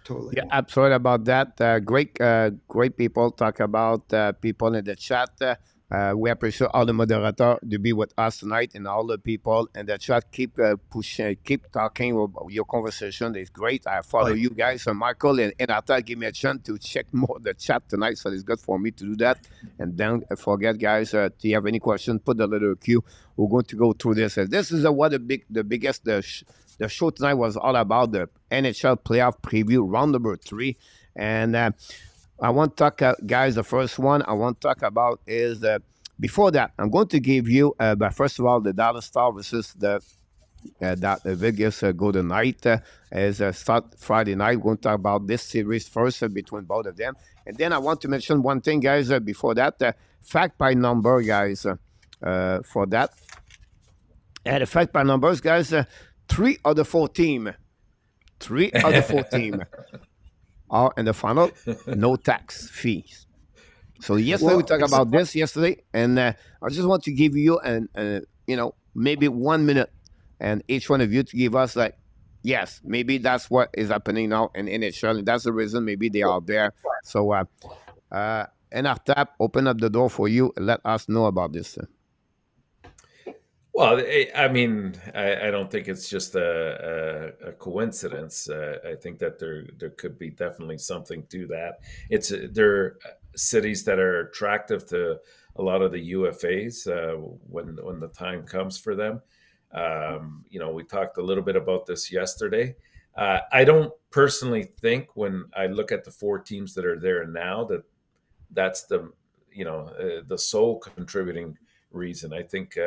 Totally. Yeah, absolutely about that. Great people talk about people in the chat. We appreciate all the moderators to be with us tonight, and all the people in the chat. Keep pushing, keep talking. Your conversation is great. I follow you guys. So Michael and Arthur give me a chance to check more the chat tonight, so it's good for me to do that. And don't forget, guys, if you have any questions, put the little queue. We're going to go through this. This is the show tonight was all about the NHL playoff preview, round number 3. And I want to talk, guys, the first one I want to talk about is, before that, I'm going to give you, but first of all, the Dallas Star versus the Vegas Golden Knight is start Friday night. We're going to talk about this series first between both of them. And then I want to mention one thing, guys, before that, fact by number, guys, for that. And the fact by numbers, guys, 3 of the 4 teams are in the final, no tax fees. So yesterday we talked about this yesterday, and I just want to give you maybe 1 minute, and each one of you to give us yes, maybe that's what is happening now in NHL, and that's the reason maybe they are there. So ENORTAP, open up the door for you. Let us know about this. Well, I mean, I don't think it's just a coincidence. I think that there could be definitely something to that. They're cities that are attractive to a lot of the UFAs when the time comes for them. We talked a little bit about this yesterday. I don't personally think, when I look at the 4 teams that are there now, that's the sole contributing reason. I think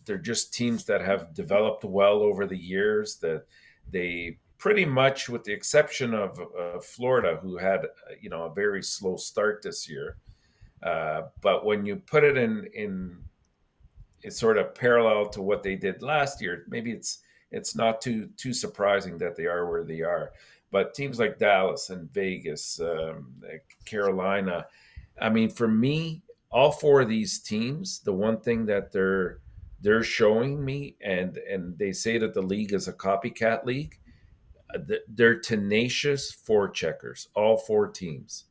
they're just teams that have developed well over the years, that they pretty much, with the exception of Florida, who had a very slow start this year. But when you put it in it's sort of parallel to what they did last year, maybe it's not too surprising that they are where they are. But teams like Dallas and Vegas, Carolina, I mean, for me, all 4 of these teams, the one thing that they're showing me, and they say that the league is a copycat league, they're tenacious forecheckers, all 4 teams.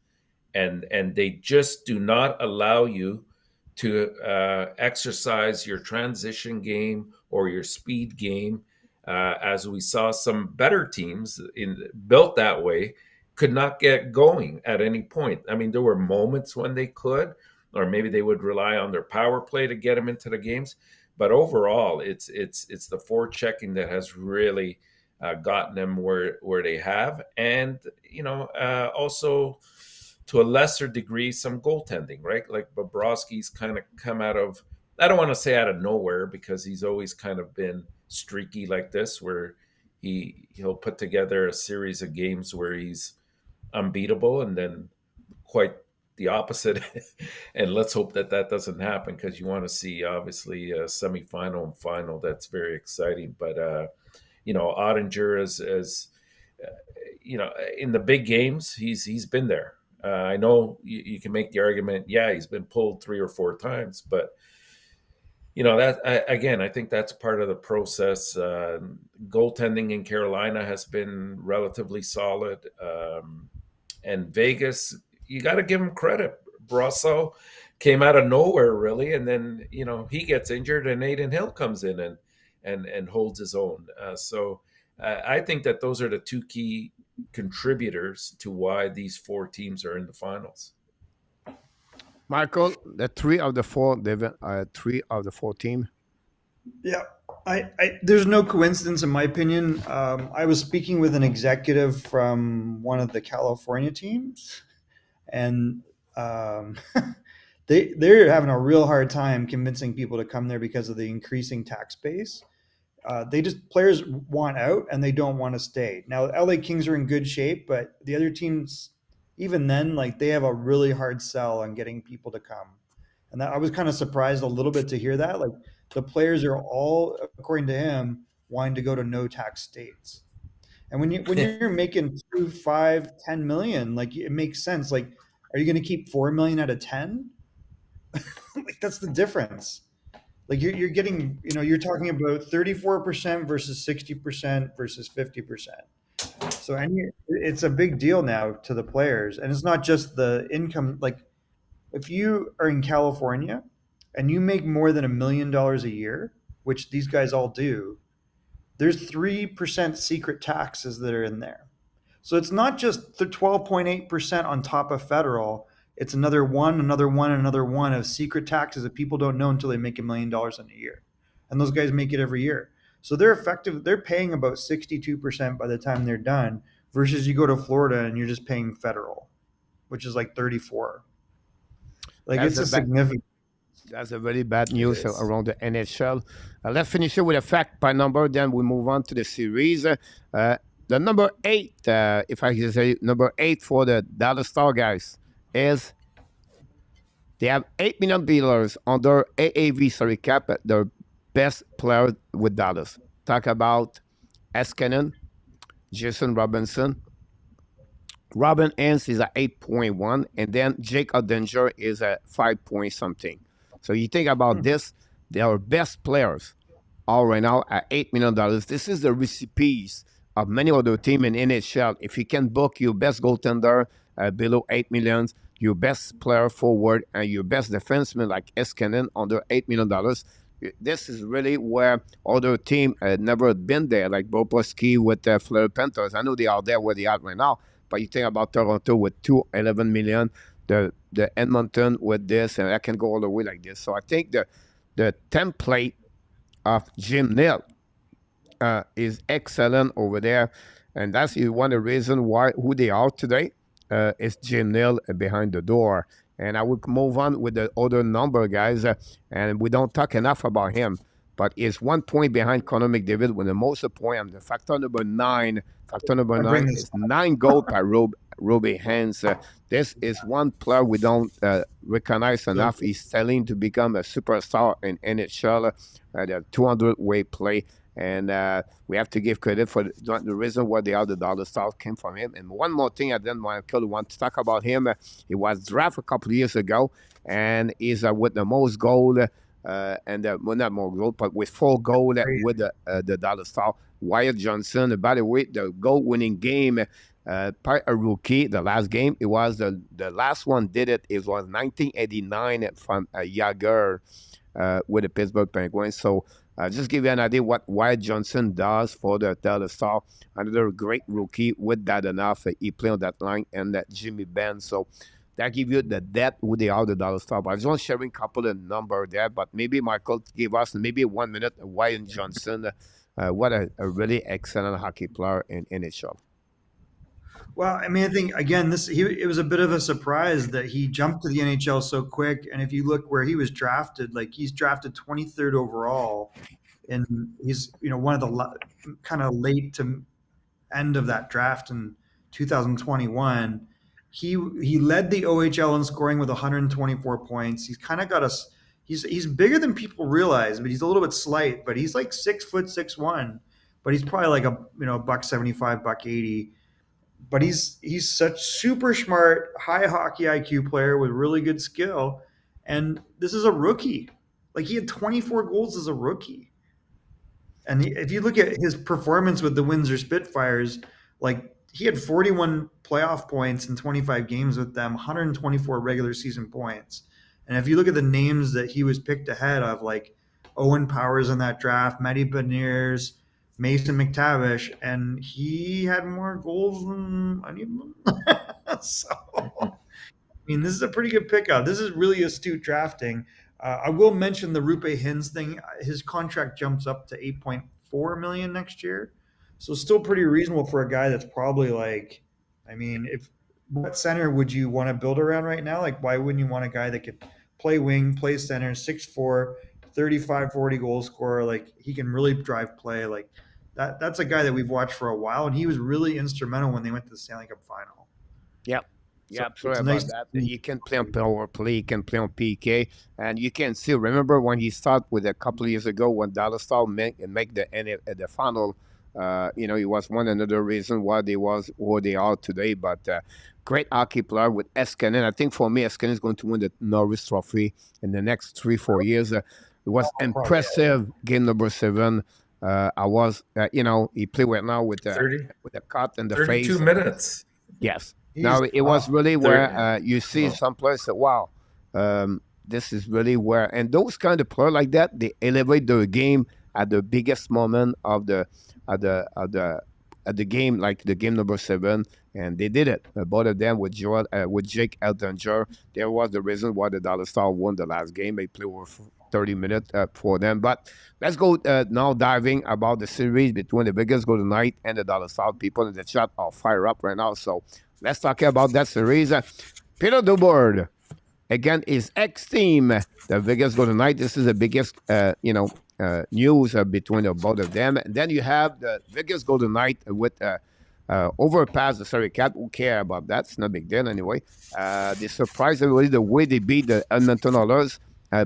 and they just do not allow you to exercise your transition game or your speed game, as we saw some better teams built that way could not get going at any point. I mean, there were moments when they could, or maybe they would rely on their power play to get them into the games. But overall, it's the forechecking that has really gotten them where they have, and also to a lesser degree some goaltending, right? Like Bobrovsky's kind of come out of, I don't want to say out of nowhere, because he's always kind of been streaky like this, where he'll put together a series of games where he's unbeatable, and then quite the opposite. And let's hope that doesn't happen, because you want to see obviously a semifinal and final. That's very exciting. But Ottinger as in the big games, he's been there. I know you can make the argument, yeah, he's been pulled 3 or 4 times, but I think that's part of the process. Goaltending in Carolina has been relatively solid, and Vegas, you got to give him credit. Brasso came out of nowhere, really, and then he gets injured, and Aiden Hill comes in and holds his own. So I think that those are the 2 key contributors to why these 4 teams are in the finals. Michael, the 3 of the 4, 3 of the 4 team. Yeah, there's no coincidence in my opinion. I was speaking with an executive from one of the California teams, and they're having a real hard time convincing people to come there because of the increasing tax base. Players want out and they don't want to stay. Now, LA Kings are in good shape, but the other teams, even then, like, they have a really hard sell on getting people to come. And I was kind of surprised a little bit to hear that. Like, the players are all, according to him, wanting to go to no tax states. And when you're making 2, 5, 10 million, like, it makes sense. Like, are you going to keep 4 million out of 10? Like, that's the difference. Like, you're getting, you're talking about 34% versus 60% versus 50%. So it's a big deal now to the players. And it's not just the income. Like, if you are in California and you make more than $1 million a year, which these guys all do, there's 3% secret taxes that are in there. So it's not just the 12.8% on top of federal. It's another one of secret taxes that people don't know until they make $1 million in a year. And those guys make it every year. So they're paying about 62% by the time they're done, versus you go to Florida and you're just paying federal, which is like 34. Like, it's a significant. That's a very bad news around the NHL. Let's finish it with a fact by number, then we move on to the series. The number 8, if I can say number 8 for the Dallas Star guys, is they have 8 million dealers under AAV cap, their best player with Dallas. Talk about Eskinen, Jason Robinson. Robin Hens is at 8.1, and then Jake Ottinger is at 5 point something. So you think about this, they are best players all right now at $8 million. This is the recipes of many other teams in NHL. If you can book your best goaltender below $8 million, your best player forward, and your best defenseman like Eskinen under $8 million, this is really where other teams never been there, like Bobrovsky with Fleur Panthers. I know they are there where they are right now, but you think about Toronto with $11 million, the Edmonton with this, and I can go all the way like this. So I think the template of Jim Nill is excellent over there, and that's one of the reasons who they are today is Jim Nill behind the door. And I would move on with the other number, guys, and we don't talk enough about him, but he's 1 point behind Connor McDavid with the most point. I'm the factor number 9. Factor number 9 is 9 goals by Robbie Hens. This is one player we don't recognize enough. He's selling to become a superstar in NHL, the 200-way play. And we have to give credit for the reason why the other Dallas Stars came from him. And one more thing I didn't want to talk about him. He was drafted a couple of years ago, and he's with the most goal, not more goal, but with 4 goals with the Dallas Stars. Wyatt Johnson, by the way, the goal-winning game Part a rookie, the last game, it was the last one did it. It was 1989 from Yager with the Pittsburgh Penguins. So just give you an idea what Wyatt Johnson does for the Dallas Stars. Another great rookie with that enough. He played on that line and that Jimmy Benn. So that give you the depth who they are, the Dallas Stars. I just want sharing a couple of numbers there, but maybe Michael give us maybe 1 minute Wyatt Johnson. What a really excellent hockey player in NHL. Well, I mean, I think again, it was a bit of a surprise that he jumped to the NHL so quick. And if you look where he was drafted, like he's drafted 23rd overall, and he's one of the kind of late to end of that draft in 2021. He led the OHL in scoring with 124 points. He's kind of got us. He's bigger than people realize, but he's a little bit slight. But he's like 6', 6'1". But he's probably like a $175, $180. But he's such super smart, high hockey IQ player with really good skill. And this is a rookie. Like he had 24 goals as a rookie. And if you look at his performance with the Windsor Spitfires, like he had 41 playoff points in 25 games with them, 124 regular season points. And if you look at the names that he was picked ahead of, like Owen Powers in that draft, Matty Beniers, Mason McTavish, and he had more goals than any of them. So, I mean, this is a pretty good pickup. This is really astute drafting. I will mention the Rupe Hintz thing. His contract jumps up to 8.4 million next year, so still pretty reasonable for a guy that's probably like, I mean, if what center would you want to build around right now? Like, why wouldn't you want a guy that could play wing, play center, 6'4", 35, 40 goal scorer? Like he can really drive play. Like that's a guy that we've watched for a while, and he was really instrumental when they went to the Stanley Cup final. Yep. So Yeah, sorry it's about nice that. to see. You can play on power play, you can play on PK, and you can still remember when he started with a couple of years ago when Dallas Stars make the final. It was one another reason why they was where they are today. But great hockey player with Eskinen. I think for me, Eskinen is going to win the Norris Trophy in the next 3-4 years. It was impressive. Game number 7. I was, he played right now 30, with a cut in the 32 face. minutes. Yes. He's Now it was really where 30. you see Wow. some players say, "Wow, this is really where." And those kind of players like that, they elevate their game at the biggest moment of the game, like the game number 7, and they did it. Both of them with with Jake Eltinger. There was the reason why the Dallas Stars won the last game. They played over 30 minutes for them. But let's go now diving about the series between the Vegas Golden Knights and the Dallas Stars. People in the chat are fire up right now, so let's talk about that series. Peter Dubas again his ex-team, the Vegas Golden Knights. This is the biggest, news between the both of them. And then you have the Vegas Golden Knights with overpass the salary cap. Who care about that? It's no big deal anyway. They surprised everybody the way they beat the Edmonton Oilers.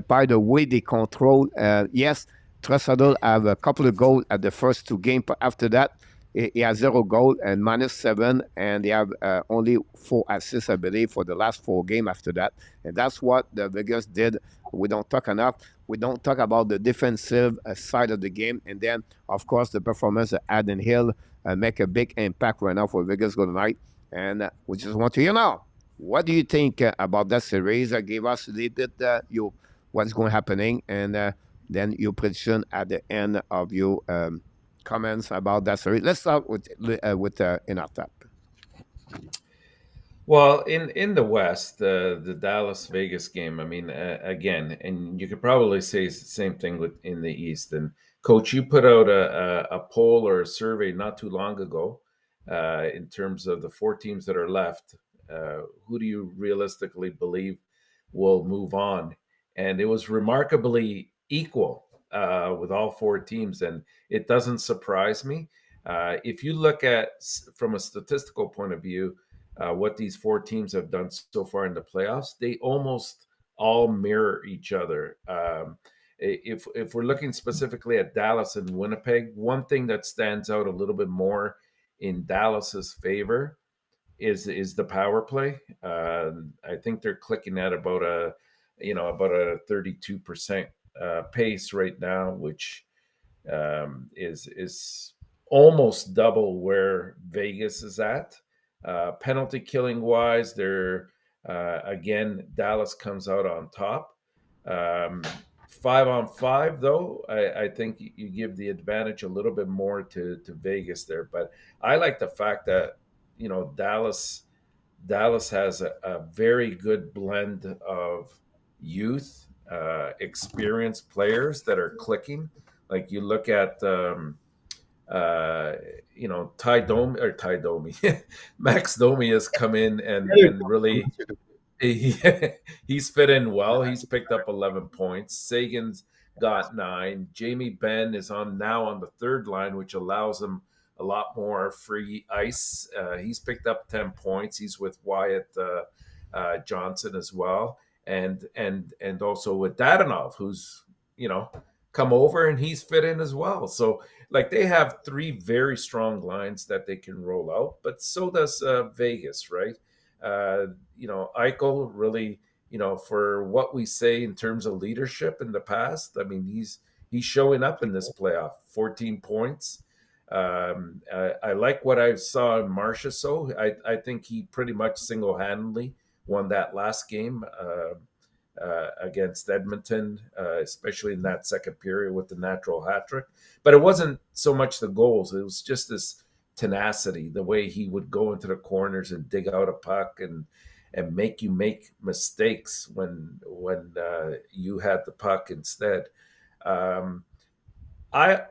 By the way they control. Yes, Trussardel have a couple of goals at the first 2 games, but after that, he has 0 goal and -7, and they have only 4 assists, I believe, for the last 4 games after that. And that's what the Vegas did. We don't talk enough. We don't talk about the defensive side of the game. And then, of course, the performance of Adam Hill make a big impact right now for Vegas Golden Knights. And we just want to hear now. What do you think about that series? Give us a little bit what's going happening, and then your prediction at the end of your comments about that series. Let's start with ENORTAP. Well, in the West, the Dallas Vegas game. I mean, again, and you could probably say it's the same thing in the East. And Coach, you put out a poll or a survey not too long ago in terms of the 4 teams that are left. Who do you realistically believe will move on? And it was remarkably equal with all 4 teams, and it doesn't surprise me. If you look at from a statistical point of view. What these 4 teams have done so far in the playoffs, they almost all mirror each other. If we're looking specifically at Dallas and Winnipeg, one thing that stands out a little bit more in Dallas's favor is the power play. I think they're clicking at about a 32% pace right now, which is almost double where Vegas is at. Penalty killing wise, they're again, Dallas comes out on top. 5-on-5, though, I think you give the advantage a little bit more to Vegas there. But I like the fact that Dallas has a very good blend of youth, experienced players that are clicking. Like you look at, uh, Ty Domi, Max Domi has come in and really he, he's fit in well. He's picked up 11 points. Sagan's got 9. Jamie Benn is on the third line, which allows him a lot more free ice. He's picked up 10 points. He's with Wyatt Johnson as well, and also with Dadanov, who's come over and he's fit in as well. So like they have 3 very strong lines that they can roll out, but so does Vegas, right? Eichel really, for what we say in terms of leadership in the past, I mean, he's showing up in this playoff. 14 points. I like what I saw in Marcia. So I think he pretty much single-handedly won that last game against Edmonton, especially in that second period with the natural hat trick. But it wasn't so much the goals; it was just this tenacity, the way he would go into the corners and dig out a puck and make you make mistakes when you had the puck instead. I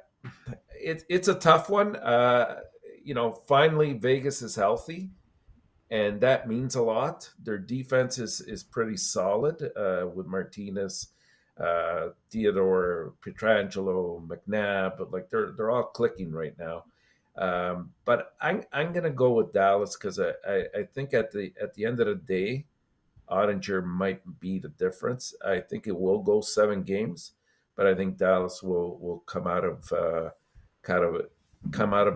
it's a tough one. Finally Vegas is healthy, and that means a lot. Their defense is pretty solid with Martinez, Theodore, Pietrangelo, McNabb. Like they're all clicking right now. But I'm gonna go with Dallas because I think at the end of the day, Ottinger might be the difference. I think it will go 7 games, but I think Dallas will come out of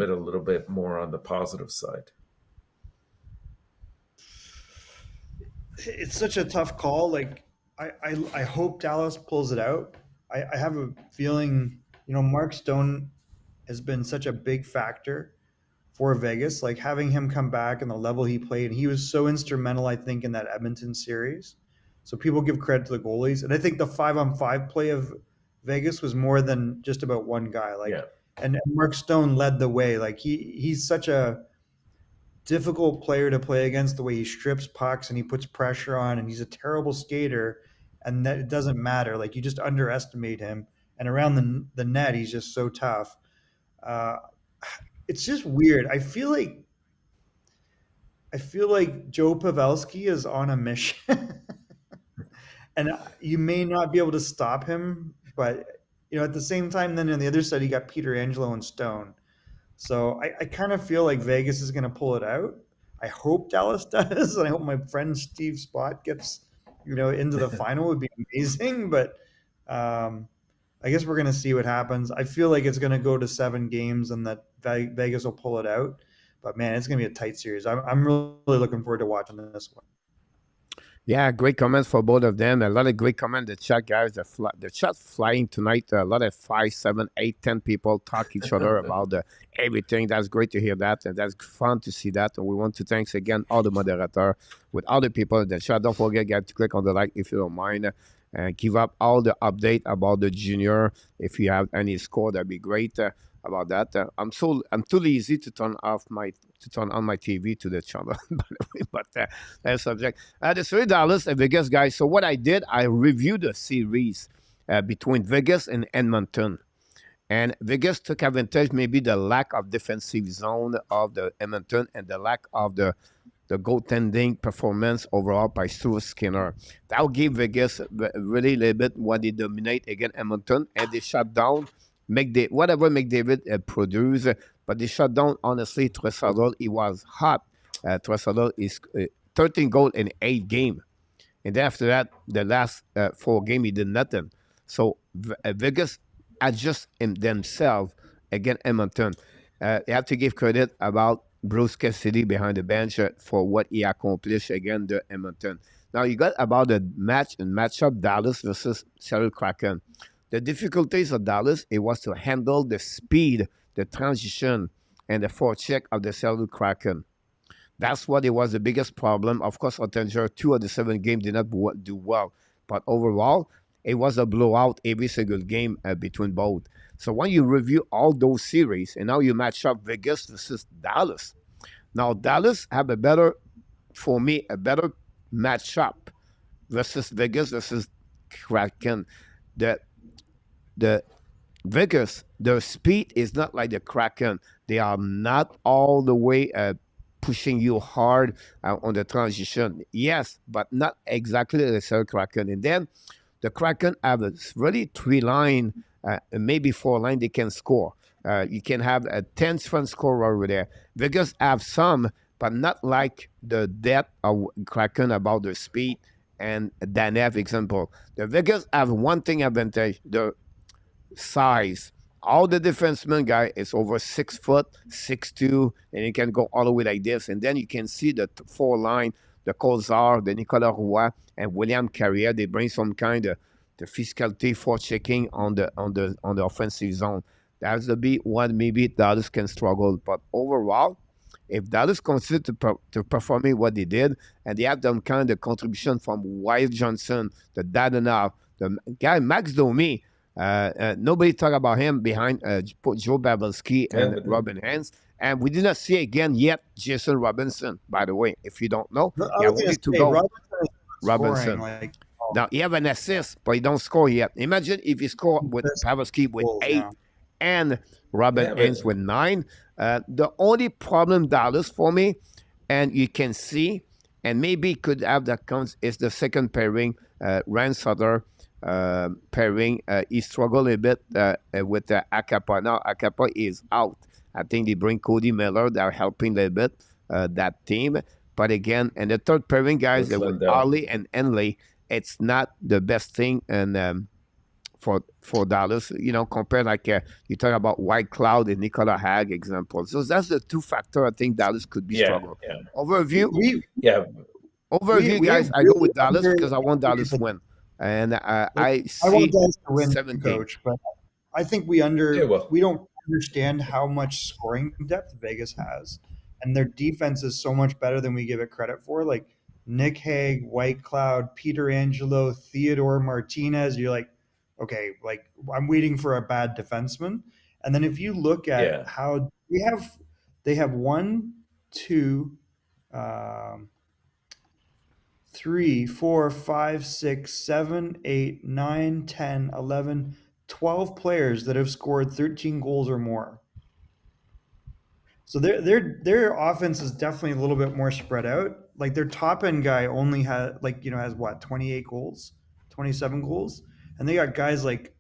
it a little bit more on the positive side. It's such a tough call. Like I hope Dallas pulls it out. I have a feeling, Mark Stone has been such a big factor for Vegas. Like having him come back and the level he played, he was so instrumental, I think, in that Edmonton series. So people give credit to the goalies, and I think the 5-on-5 play of Vegas was more than just about one guy. Like, Yeah. and Mark Stone led the way. Like he's such a difficult player to play against, the way he strips pucks and he puts pressure on, and he's a terrible skater, and that it doesn't matter. Like you just underestimate him, and around the net, he's just so tough. Uh, it's just weird. I feel like Joe Pavelski is on a mission, and you may not be able to stop him, but at the same time, then on the other side, you got Peter Angelo and Stone. So I kind of feel like Vegas is going to pull it out. I hope Dallas does, and I hope my friend Steve Spott gets, into the final. Would be amazing, but I guess we're going to see what happens. I feel like it's going to go to 7 games, and that Vegas will pull it out. But man, it's going to be a tight series. I'm really looking forward to watching this one. Yeah, great comments for both of them. A lot of great comments in the chat, guys. The chat flying tonight. A lot of 5, 7, 8, 10 people talk each other about everything. That's great to hear that, and that's fun to see that. And we want to thanks again all the moderators with all the people in the chat. Don't forget, guys, to click on the like if you don't mind, and give up all the update about the junior. If you have any score, that'd be great. About that, I'm too lazy to turn on my TV to the channel. By the way, but that's subject. The three Dallas and Vegas, guys. So what I did, I reviewed the series between Vegas and Edmonton, and Vegas took advantage maybe the lack of defensive zone of the Edmonton and the lack of the goaltending performance overall by Stuart Skinner. That will give Vegas really a little bit what they dominate against Edmonton, and they shut down. Whatever McDavid produced, but they shut down, honestly, Tressadol. He was hot. Tressadol is 13 goals in 8 games. And then after that, the last 4 games, he did nothing. So Vegas adjust themselves against Edmonton. You have to give credit about Bruce Cassidy behind the bench for what he accomplished against the Edmonton. Now, you got about the matchup Dallas versus Seattle Kraken. The difficulties of Dallas, it was to handle the speed, the transition, and the forecheck of the Seattle Kraken. That's what it was the biggest problem. Of course, Ottinger, 2 of the 7 games did not do well, but overall, it was a blowout every single game between both. So when you review all those series and now you match up Vegas versus Dallas, now Dallas have for me, a better matchup versus Vegas versus Kraken. The the Vegas, their speed is not like the Kraken. They are not all the way pushing you hard on the transition. Yes, but not exactly the same Kraken. And then the Kraken have a really 3 line, maybe 4 line they can score. You can have a 10 front scorer over there. Vegas have some, but not like the depth of Kraken about their speed and Danev example. The Vegas have one thing advantage, the size. All the defenseman guy is over 6 foot, 6'2", and he can go all the way like this. And then you can see the 4 line, the Colzar, the Nicolas Roy, and William Carrier. They bring some kind of the physicality for checking on the offensive zone. That's the big one. Maybe Dallas can struggle, but overall, if Dallas continues to performing what they did, and they have done kind of contribution from Wyatt Johnson, the Dadonov, the guy Max Domi. Nobody talk about him behind Joe Babelski and but Robin Hens. And we did not see again yet Jason Robinson, by the way. If you don't know, I yeah, was we gonna need to say, go. Robinson is Robinson. scoring, Now, he have an assist, but he don't score yet. Imagine if he scored with Pavelski with goals 8 now. and Robin Yeah, Hens but with 9. The only problem Dallas for me, and you can see, and maybe could have that counts, is the second pairing, Rand Sutter pairing. He struggled a bit with Akapa. Now Akapa is out. I think they bring Cody Miller. They're helping a little bit that team. But again, and the third pairing guys with with Lindell. Ali and Henley, it's not the best thing. And for Dallas, compared like you talk about White Cloud and Nicola Hag example. So that's the 2 factor I think Dallas could be Yeah, struggle. yeah, Overview, yeah. overview, we guys. have I go really with Dallas because I want Dallas underrated. win, and I I want see Dallas to win, 7 games. coach, but I think Yeah, well, we don't understand how much scoring depth Vegas has, and their defense is so much better than we give it credit for. Like Nick Hague, White Cloud, Peter Angelo, Theodore Martinez. You're like, okay, like I'm waiting for a bad defenseman. And then if you look at yeah, how they have 1, 2, um, 3, 4, 5, 6, 7, 8, 9, 10, 11, 12 players that have scored 13 goals or more. So their offense is definitely a little bit more spread out. Like their top end guy only has what, 28 goals, 27 goals, and they got guys like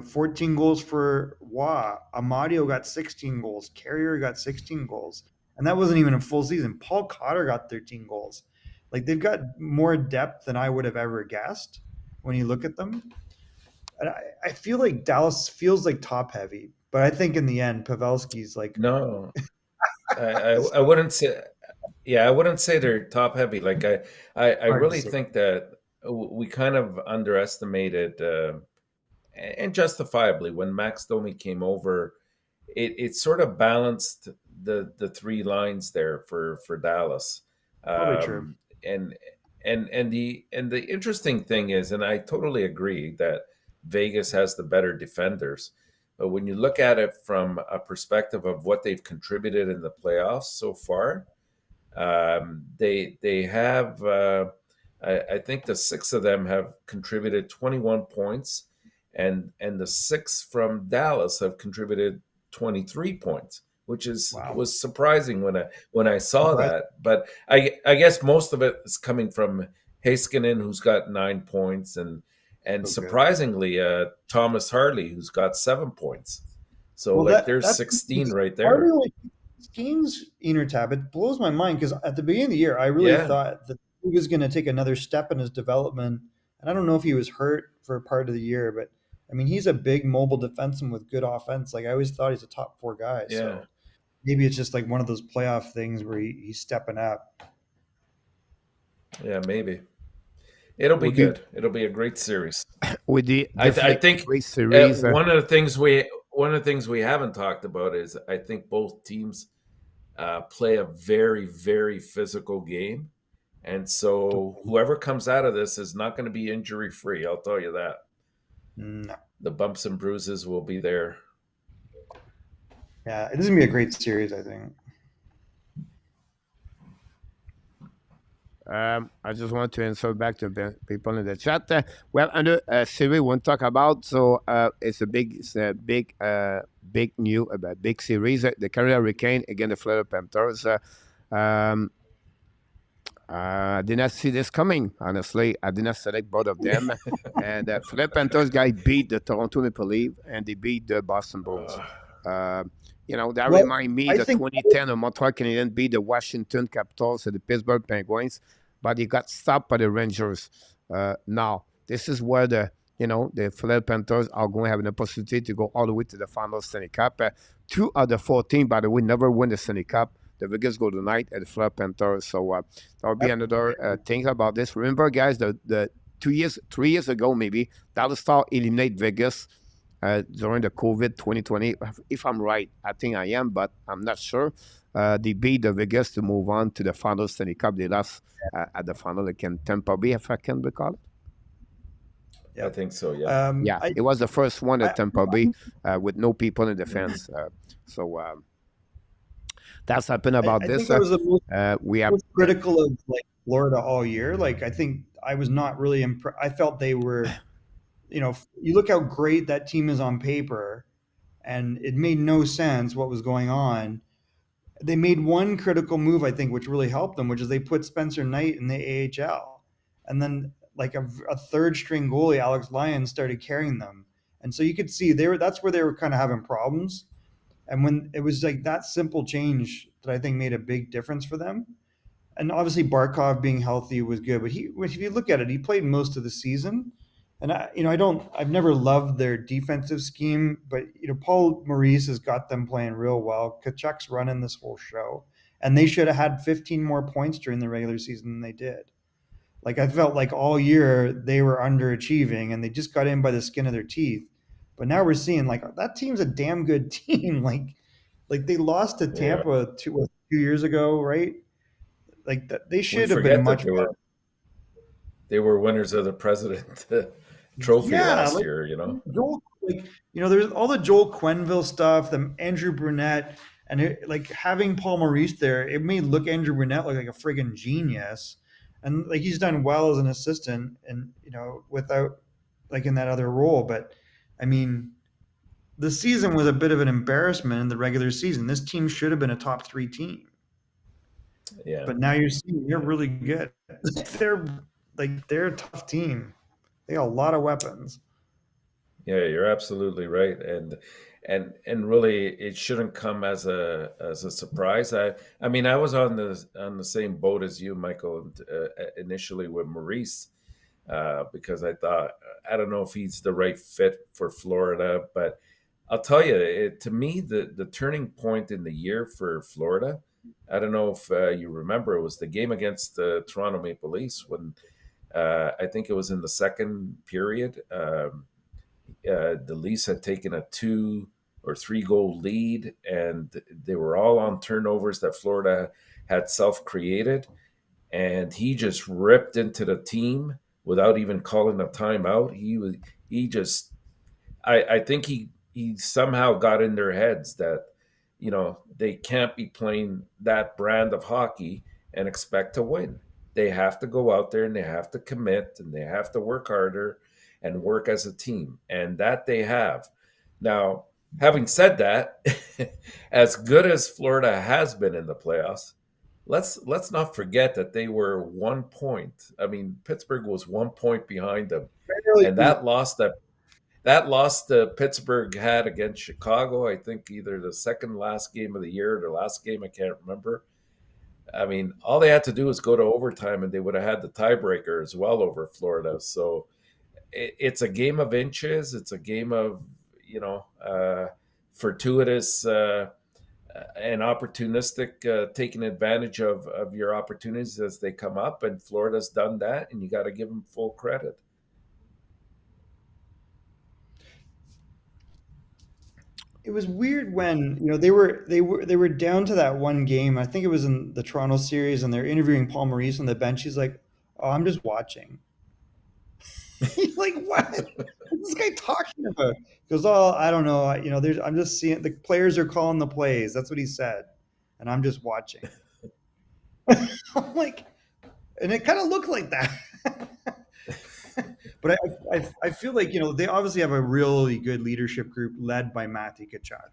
14 goals for Wah. Amadio got 16 goals. Carrier got 16 goals, and that wasn't even a full season. Paul Cotter got 13 goals. Like they've got more depth than I would have ever guessed when you look at them. And I feel like Dallas feels like top heavy, but I think in the end, Pavelski's like no, I wouldn't say. Yeah, I wouldn't say they're top heavy. Like I hard to really say. think that we kind of underestimated, and justifiably, when Max Domi came over, it sort of balanced the 3 lines there for Dallas. Probably true. And the interesting thing is, and I totally agree that Vegas has the better defenders, but when you look at it from a perspective of what they've contributed in the playoffs so far, they have I think the 6 of them have contributed 21 points, and the 6 from Dallas have contributed 23 points, which Wow. was surprising when I saw Surprising. that. But I guess most of it is coming from Heiskanen, who's got 9 points, and Okay. surprisingly Thomas Harley, who's got 7 points. So Well, like there's that's 16 right part there. of like games ENORTAP. It blows my mind because at the beginning of the year, I really Yeah. thought that he was going to take another step in his development. And I don't know if he was hurt for part of the year, but I mean, he's a big mobile defenseman with good offense. Like I always thought he's a top 4 guy. Yeah. So maybe it's just like one of those playoff things where he's stepping up. Yeah, maybe. It'll be Would you, good. It'll be a great series. with the I definitely think great series, one of the things we haven't talked about is I think both teams play a very, very physical game. And so whoever comes out of this is not going to be injury free. I'll tell you that. No. The bumps and bruises will be there. Yeah, it is gonna be a great series, I think. I just want to answer back to the people in the chat. Well, under series we want to talk about, so it's a big new, big series. The Carolina Hurricane against the Florida Panthers. Um, I did not see this coming, honestly. I did not select both of them. And Florida Panthers guy beat the Toronto Maple Leafs and they beat the Boston Bruins. That Well, remind me I the think 2010 Montreal Canadiens beat the Washington Capitals and the Pittsburgh Penguins, but he got stopped by the Rangers. Now, this is where the Florida Panthers are going to have an opportunity to go all the way to the final Stanley Cup. 2 out of the 4 teams, by the way, never win the Stanley Cup. The Vegas go tonight at the Florida Panthers. So that'll be another thing about this. Remember, guys, the 3 years ago, maybe, Dallas Star eliminate Vegas during the COVID 2020. If I'm right, I think I am, but I'm not sure. They beat the Vegas to move on to the final Stanley Cup. They lost at the final against Tampa Bay, if I can recall it. Yeah. I think so, yeah. Yeah, it was the first one at Tampa Bay with no people in defense. That's happened about I this. think I was the We have most critical of like Florida all year. Like I think I was not really impressed. I felt they were, you look how great that team is on paper, and it made no sense what was going on. They made one critical move, I think, which really helped them, which is they put Spencer Knight in the AHL, and then like a third string goalie, Alex Lyons, started carrying them, and so you could see that's where they were kind of having problems. And when it was like that simple change that I think made a big difference for them. And obviously Barkov being healthy was good, but if you look at it, he played most of the season. And I've never loved their defensive scheme, but Paul Maurice has got them playing real well. Kachuk's running this whole show, and they should have had 15 more points during the regular season than they did. Like I felt like all year they were underachieving, and they just got in by the skin of their teeth. But now we're seeing like that team's a damn good team. Like they lost to Tampa 2 years ago, right? Like that, they should have been much better. They were winners of the President Trophy last year. Joel, there's all the Joel Quenneville stuff, the Andrew Brunette, and having Paul Maurice there, it made Andrew Brunette look like a friggin' genius, and like he's done well as an assistant, and without like in that other role, but. I mean, the season was a bit of an embarrassment in the regular season. This team should have been a top 3 team. Yeah. But now you're seeing they're really good. They're a tough team. They got a lot of weapons. Yeah, you're absolutely right, and really, it shouldn't come as a surprise. I mean, I was on the same boat as you, Michael, initially with Maurice. Because I thought, I don't know if he's the right fit for Florida, but I'll tell you, to me, the turning point in the year for Florida, I don't know if you remember, it was the game against the Toronto Maple Leafs when I think it was in the second period. The Leafs had taken a 2 or 3 goal lead, and they were all on turnovers that Florida had self-created, and he just ripped into the team without even calling a timeout. I think he somehow got in their heads that, they can't be playing that brand of hockey and expect to win. They have to go out there and they have to commit and they have to work harder and work as a team. And that they have. Now, having said that, as good as Florida has been in the playoffs, let's not forget that they were 1 point. I mean, Pittsburgh was 1 point behind them, and that loss that Pittsburgh had against Chicago, I think either the second last game of the year or the last game, I can't remember. I mean, all they had to do was go to overtime, and they would have had the tiebreaker as well over Florida. So it's a game of inches. It's a game of fortuitous. And opportunistic, taking advantage of your opportunities as they come up, and Florida's done that, and you got to give them full credit. it was weird when they were down to that one game. I think it was in the Toronto series, and they're interviewing Paul Maurice on the bench. He's like, "Oh, I'm just watching." He's like, "What? What's this guy talking about?" He goes, "Oh, I don't know. I'm just seeing the players are calling the plays. That's what he said, and I'm just watching." I'm like, and it kind of looked like that. But I feel like they obviously have a really good leadership group led by Matthew Tkachuk.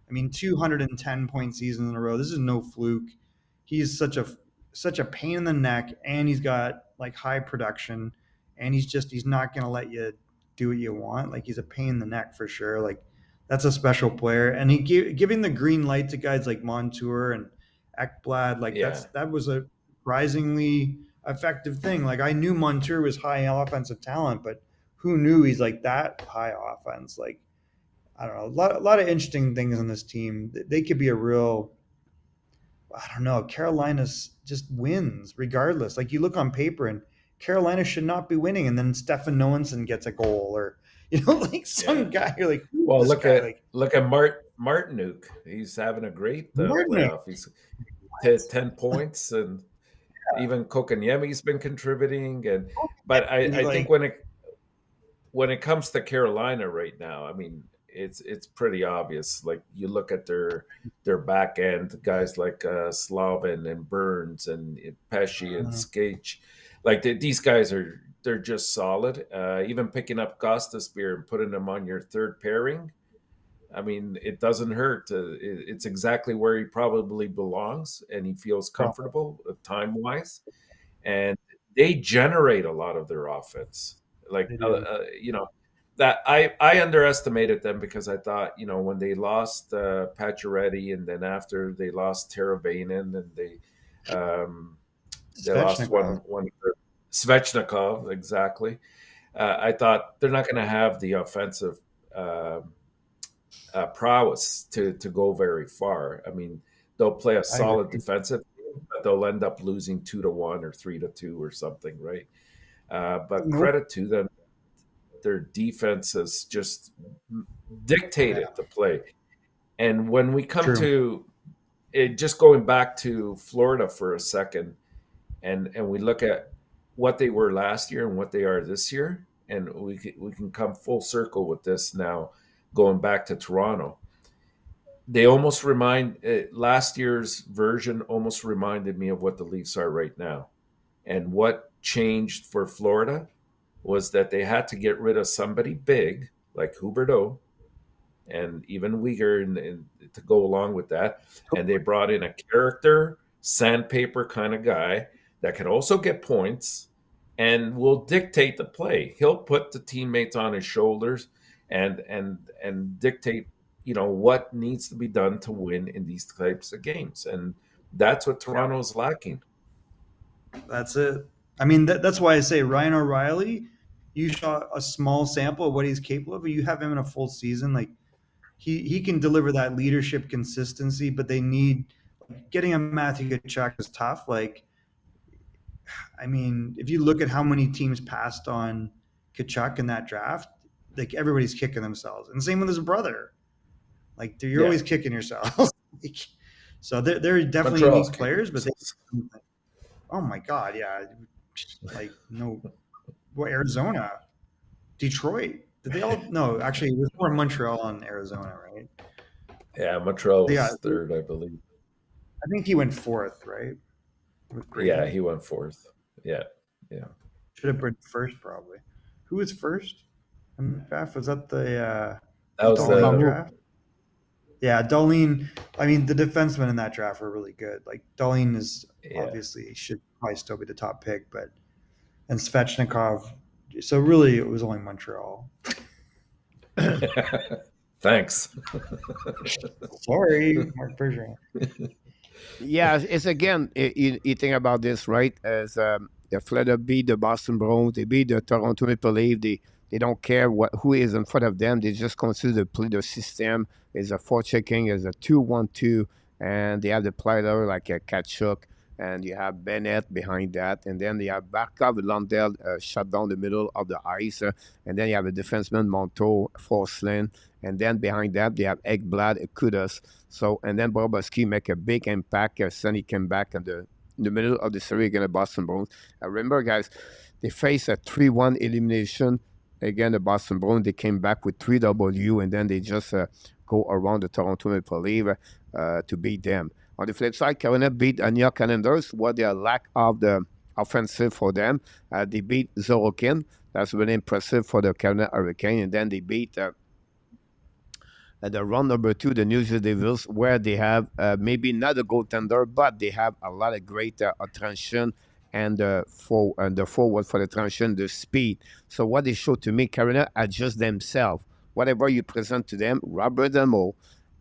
I mean, 210-point season in a row. This is no fluke. He's such a pain in the neck, and he's got like high production, and he's not going to let you do what you want. Like, he's a pain in the neck for sure. Like, that's a special player, and giving the green light to guys like Montour and Ekblad. Like, Yeah. that was a surprisingly effective thing. Like, I knew Montour was high offensive talent, but who knew he's like that high offense? Like, I don't know, a lot of interesting things on this team. They could be a real, I don't know. Carolina's just wins regardless. Like, you look on paper and Carolina should not be winning, and then Stefan Noensen gets a goal, or like some guy. You're like, Well, this look guy, at like look at Martinuk. He's having a great Martinuk. playoff. He's 10 points, and even Kokaniemi's been contributing. But I think when it comes to Carolina right now, I mean, it's pretty obvious. Like, you look at their back end guys like Slavin and Burns and Pesci and Skate. Like, these guys they're just solid. Even picking up Gostisbehere and putting him on your third pairing, I mean, it doesn't hurt. It's exactly where he probably belongs, and he feels comfortable time wise. And they generate a lot of their offense. Like, that I underestimated them, because I thought, when they lost Pacioretty, and then after they lost Teravainen, and they lost one Svechnikov, exactly. I thought they're not going to have the offensive prowess to go very far. I mean, they'll play a solid defensive game, but they'll end up losing 2-1 or 3-2 or something, right? But credit to them, their defense has just dictated the play. And when we come to it, just going back to Florida for a second, and we look at what they were last year and what they are this year, and we can come full circle with this now, going back to Toronto. They almost last year's version almost reminded me of what the Leafs are right now. And what changed for Florida was that they had to get rid of somebody big like Huberdeau, and even Uyghur and to go along with that. And they brought in a character, sandpaper kind of guy that can also get points and will dictate the play. He'll put the teammates on his shoulders and dictate, what needs to be done to win in these types of games. And that's what Toronto's lacking. That's it. I mean, that's why I say Ryan O'Reilly, you saw a small sample of what he's capable of, but you have him in a full season. Like, he can deliver that leadership consistency, but they need, getting a Matthew Tkachuk is tough. Like, I mean, if you look at how many teams passed on Tkachuk in that draft, like, everybody's kicking themselves. And same with his brother. Like, you're always kicking yourself. So they're definitely unique players, but oh my God, yeah. Like, no, well, Arizona, Detroit. Did they all? No, actually, it was more Montreal and Arizona, right? Yeah, Montreal was third, I believe. I think he went fourth, right? Yeah, he went fourth. Yeah. Should have been first, probably. Who was first in the draft? Was that the that was the draft? Yeah, Dahlin. I mean, the defensemen in that draft were really good. Like, Dahlin is obviously should probably still be the top pick, and Svechnikov. So really, it was only Montreal. Thanks. Sorry, Mark Bergeron. Yeah, it's again, you think about this, right? As the Florida beat the Boston Bruins, they beat the Toronto Maple Leafs. They don't care who is in front of them. They just consider to play the system. Is a forechecking, is a 2-1-2, and they have the player like a Tkachuk and you have Bennett behind that, and then you have Barkov and Lundell shut down the middle of the ice, and then you have a defenseman Monteau, Forslin, and then behind that you have Ekblad, Kudos. So and then Bobrovsky make a big impact. Sonny came back in the middle of the series against the Boston Bruins. Remember, guys, they faced a 3-1 elimination again. The Boston Bruins, they came back with 3W, and then they just go around the Toronto Maple Leafs to beat them. On the flip side, Carolina beat New York Islanders. What their lack of the offensive for them. They beat Zorokin. That's really impressive for the Carolina Hurricane. And then they beat the round number 2, the New Jersey Devils, where they have maybe not a goaltender, but they have a lot of great transition and the forward for the transition, the speed. So what they show to me, Carolina adjust themselves. Whatever you present to them, Robert Demo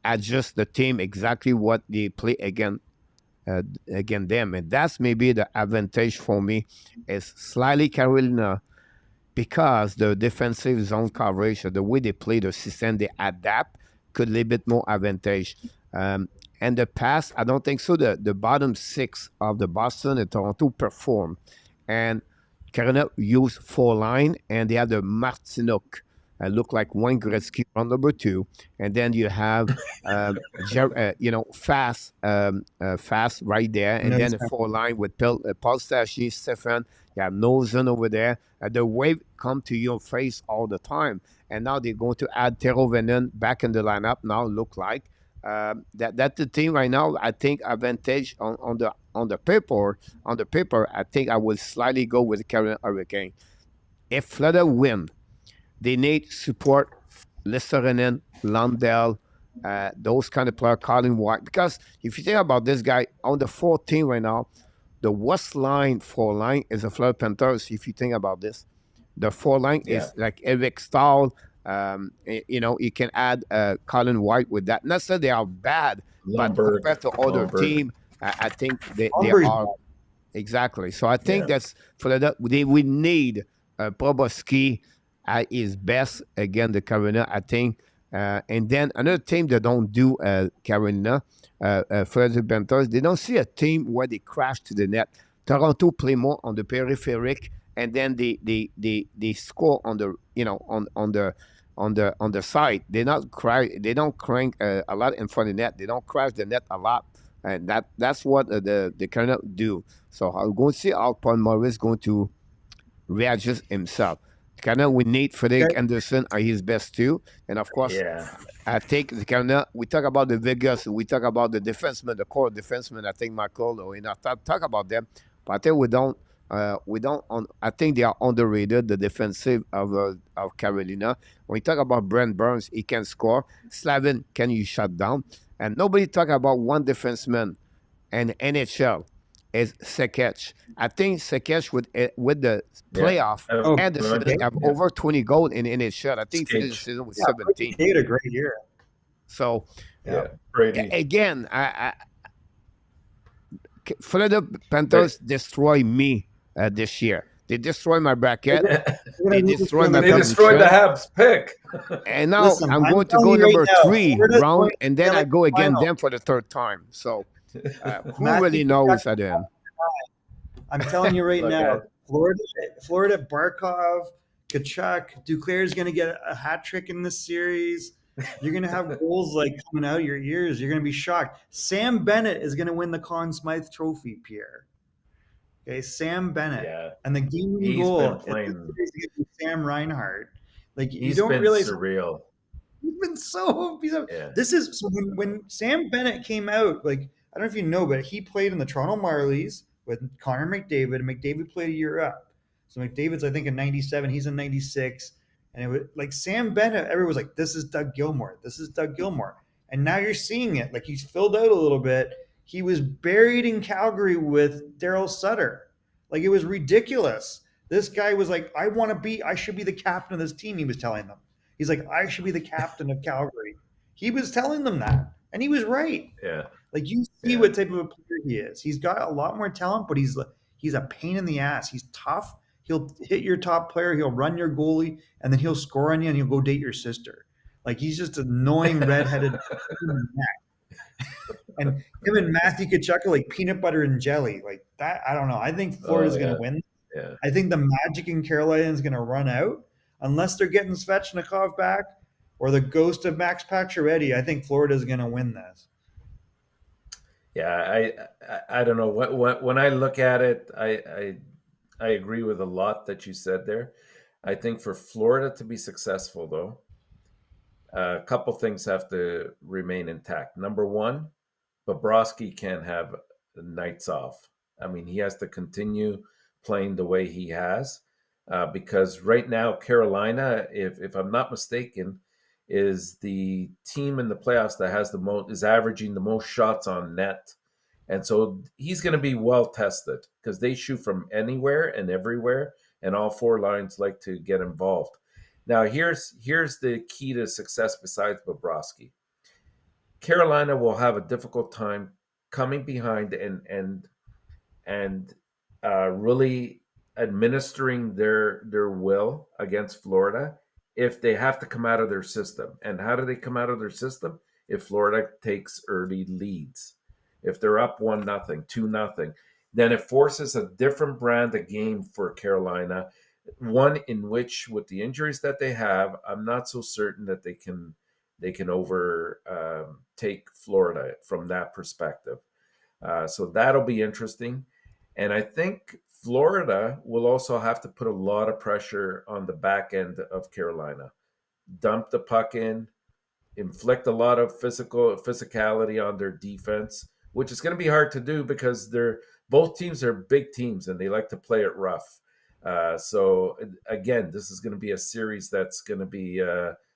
adjust the team exactly what they play against them. And that's maybe the advantage for me is slightly Carolina, because the defensive zone coverage, the way they play the system, they adapt, could a little bit more advantage. And the pass, I don't think so. The bottom 6 of the Boston and Toronto perform. And Carolina used 4 line, and they have the Martinook. Look like Wayne Gretzky on number 2, and then you have fast right there, and then a 4 line with Paul Stastny, Stefan. You have Nozen over there. The wave come to your face all the time, and now they're going to add Tero Venen back in the lineup. Now look like that the team right now. I think advantage on the paper. On the paper, I think I will slightly go with the Carolina Hurricane. If Florida win, they need support, Listerinen, Lundell, those kind of players, Colin White. Because if you think about this guy, on the 14 right now, the worst line, 4 line, is the Florida Panthers, if you think about this. The 4 line is like Eric Stahl. You can add Colin White with that. Not that they are bad, but compared to other team, I think they are. Exactly. So I think that's Florida. We need Bobrovsky at his best against the Carolina, I think. And then another team that don't do Carolina, Florida Panthers, they don't see a team where they crash to the net. Toronto play more on the peripheric, and then they score on the on the side. They don't crank a lot in front of the net. They don't crash the net a lot, and that's what the Carolina do. So I'm going to see how Paul Maurice going to readjust himself. Canada, we need Frederick Anderson at his best too. And of course, I think the Canada, we talk about the Vegas, we talk about the defensemen, the core defensemen. I think Michael or talk about them, but I think we don't. I think they are underrated, the defensive of Carolina. When you talk about Brent Burns, he can score. Slavin, can you shut down? And nobody talk about one defenseman and NHL is Sekech. I think Sekech with the playoff and the season have over 20 goals in NHL. I think the season was 17. He had a great year. So Brady. Again, Florida Panthers destroy me this year. They destroy my bracket. They destroy my. They destroyed the Habs pick. And now I'm going to go number 3 round, and then I go again them for the 3rd time. So who really knows at the end? I'm telling you right now, Florida, Barkov, Kachuk, Duclair is going to get a hat trick in this series. You're going to have goals like coming out of your ears. You're going to be shocked. Sam Bennett is going to win the Conn Smythe Trophy, Pierre. Okay, Sam Bennett. Yeah. And the game goal is going to be Sam Reinhart. Like, you don't realize. Surreal. He's been so. This is so when Sam Bennett came out. Like, I don't know if you know, but he played in the Toronto Marlies with Connor McDavid. And McDavid played a year up. So McDavid's, I think, in 97. He's in 96. And it was like Sam Bennett, everyone was like, this is Doug Gilmour. This is Doug Gilmour. And now you're seeing it. Like, he's filled out a little bit. He was buried in Calgary with Daryl Sutter. Like, it was ridiculous. This guy was like, I should be the captain of this team, he was telling them. He's like, I should be the captain of Calgary. He was telling them that. And he was right. Yeah. Like, you see what type of a player he is. He's got a lot more talent, but he's a pain in the ass. He's tough. He'll hit your top player. He'll run your goalie, and then he'll score on you, and he'll go date your sister. Like, he's just annoying redheaded neck. And him and Matthew Kachuk are like peanut butter and jelly. Like that, I don't know. I think Florida's Oh going yeah, to win. yeah. I think the magic in Carolina is going to run out unless they're getting Svechnikov back or the ghost of Max Pacioretty. I think Florida's going to win this. Yeah, I don't know. When I look at it, I agree with a lot that you said there. I think for Florida to be successful, though, a couple things have to remain intact. Number one, Bobrovsky can't have nights off. I mean, he has to continue playing the way he has, because right now Carolina, if I'm not mistaken, is the team in the playoffs that has the most, is averaging the most shots on net, and so he's going to be well tested because they shoot from anywhere and everywhere, and all four lines like to get involved. Now here's the key to success besides Bobrovsky. Carolina will have a difficult time coming behind and really administering their will against Florida if they have to come out of their system. And how do they come out of their system? If Florida takes early leads, if they're up 1-0, 2-0, then it forces a different brand of game for Carolina. One in which, with the injuries that they have, I'm not so certain that they can overtake Florida from that perspective. So that'll be interesting. And I think Florida will also have to put a lot of pressure on the back end of Carolina. Dump the puck in, inflict a lot of physicality on their defense, which is going to be hard to do because both teams are big teams and they like to play it rough. So again, this is going to be a series that's going to be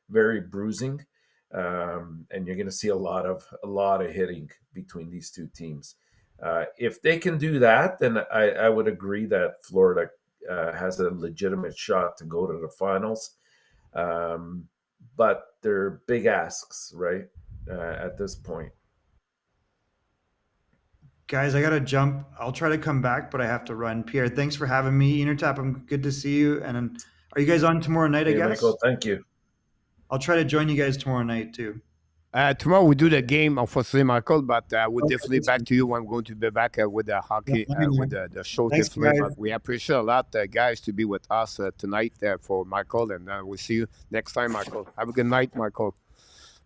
very bruising, and you're going to see a lot of hitting between these two teams. If they can do that, then I would agree that Florida has a legitimate shot to go to the finals. But they're big asks, right? At this point. Guys, I got to jump. I'll try to come back, but I have to run. Pierre, thanks for having me. ENORTAP, I'm good to see you. And are you guys on tomorrow night, I Hey, guess? Michael, thank you. I'll try to join you guys tomorrow night too. Tomorrow we do the game, unfortunately, Michael, but we'll Okay, definitely back to you when we're going to be back with the hockey, let me know. with the show. Thanks, Definitely, guys. but we appreciate a lot, guys, to be with us tonight for Michael, and we'll see you next time, Michael. Have a good night, Michael.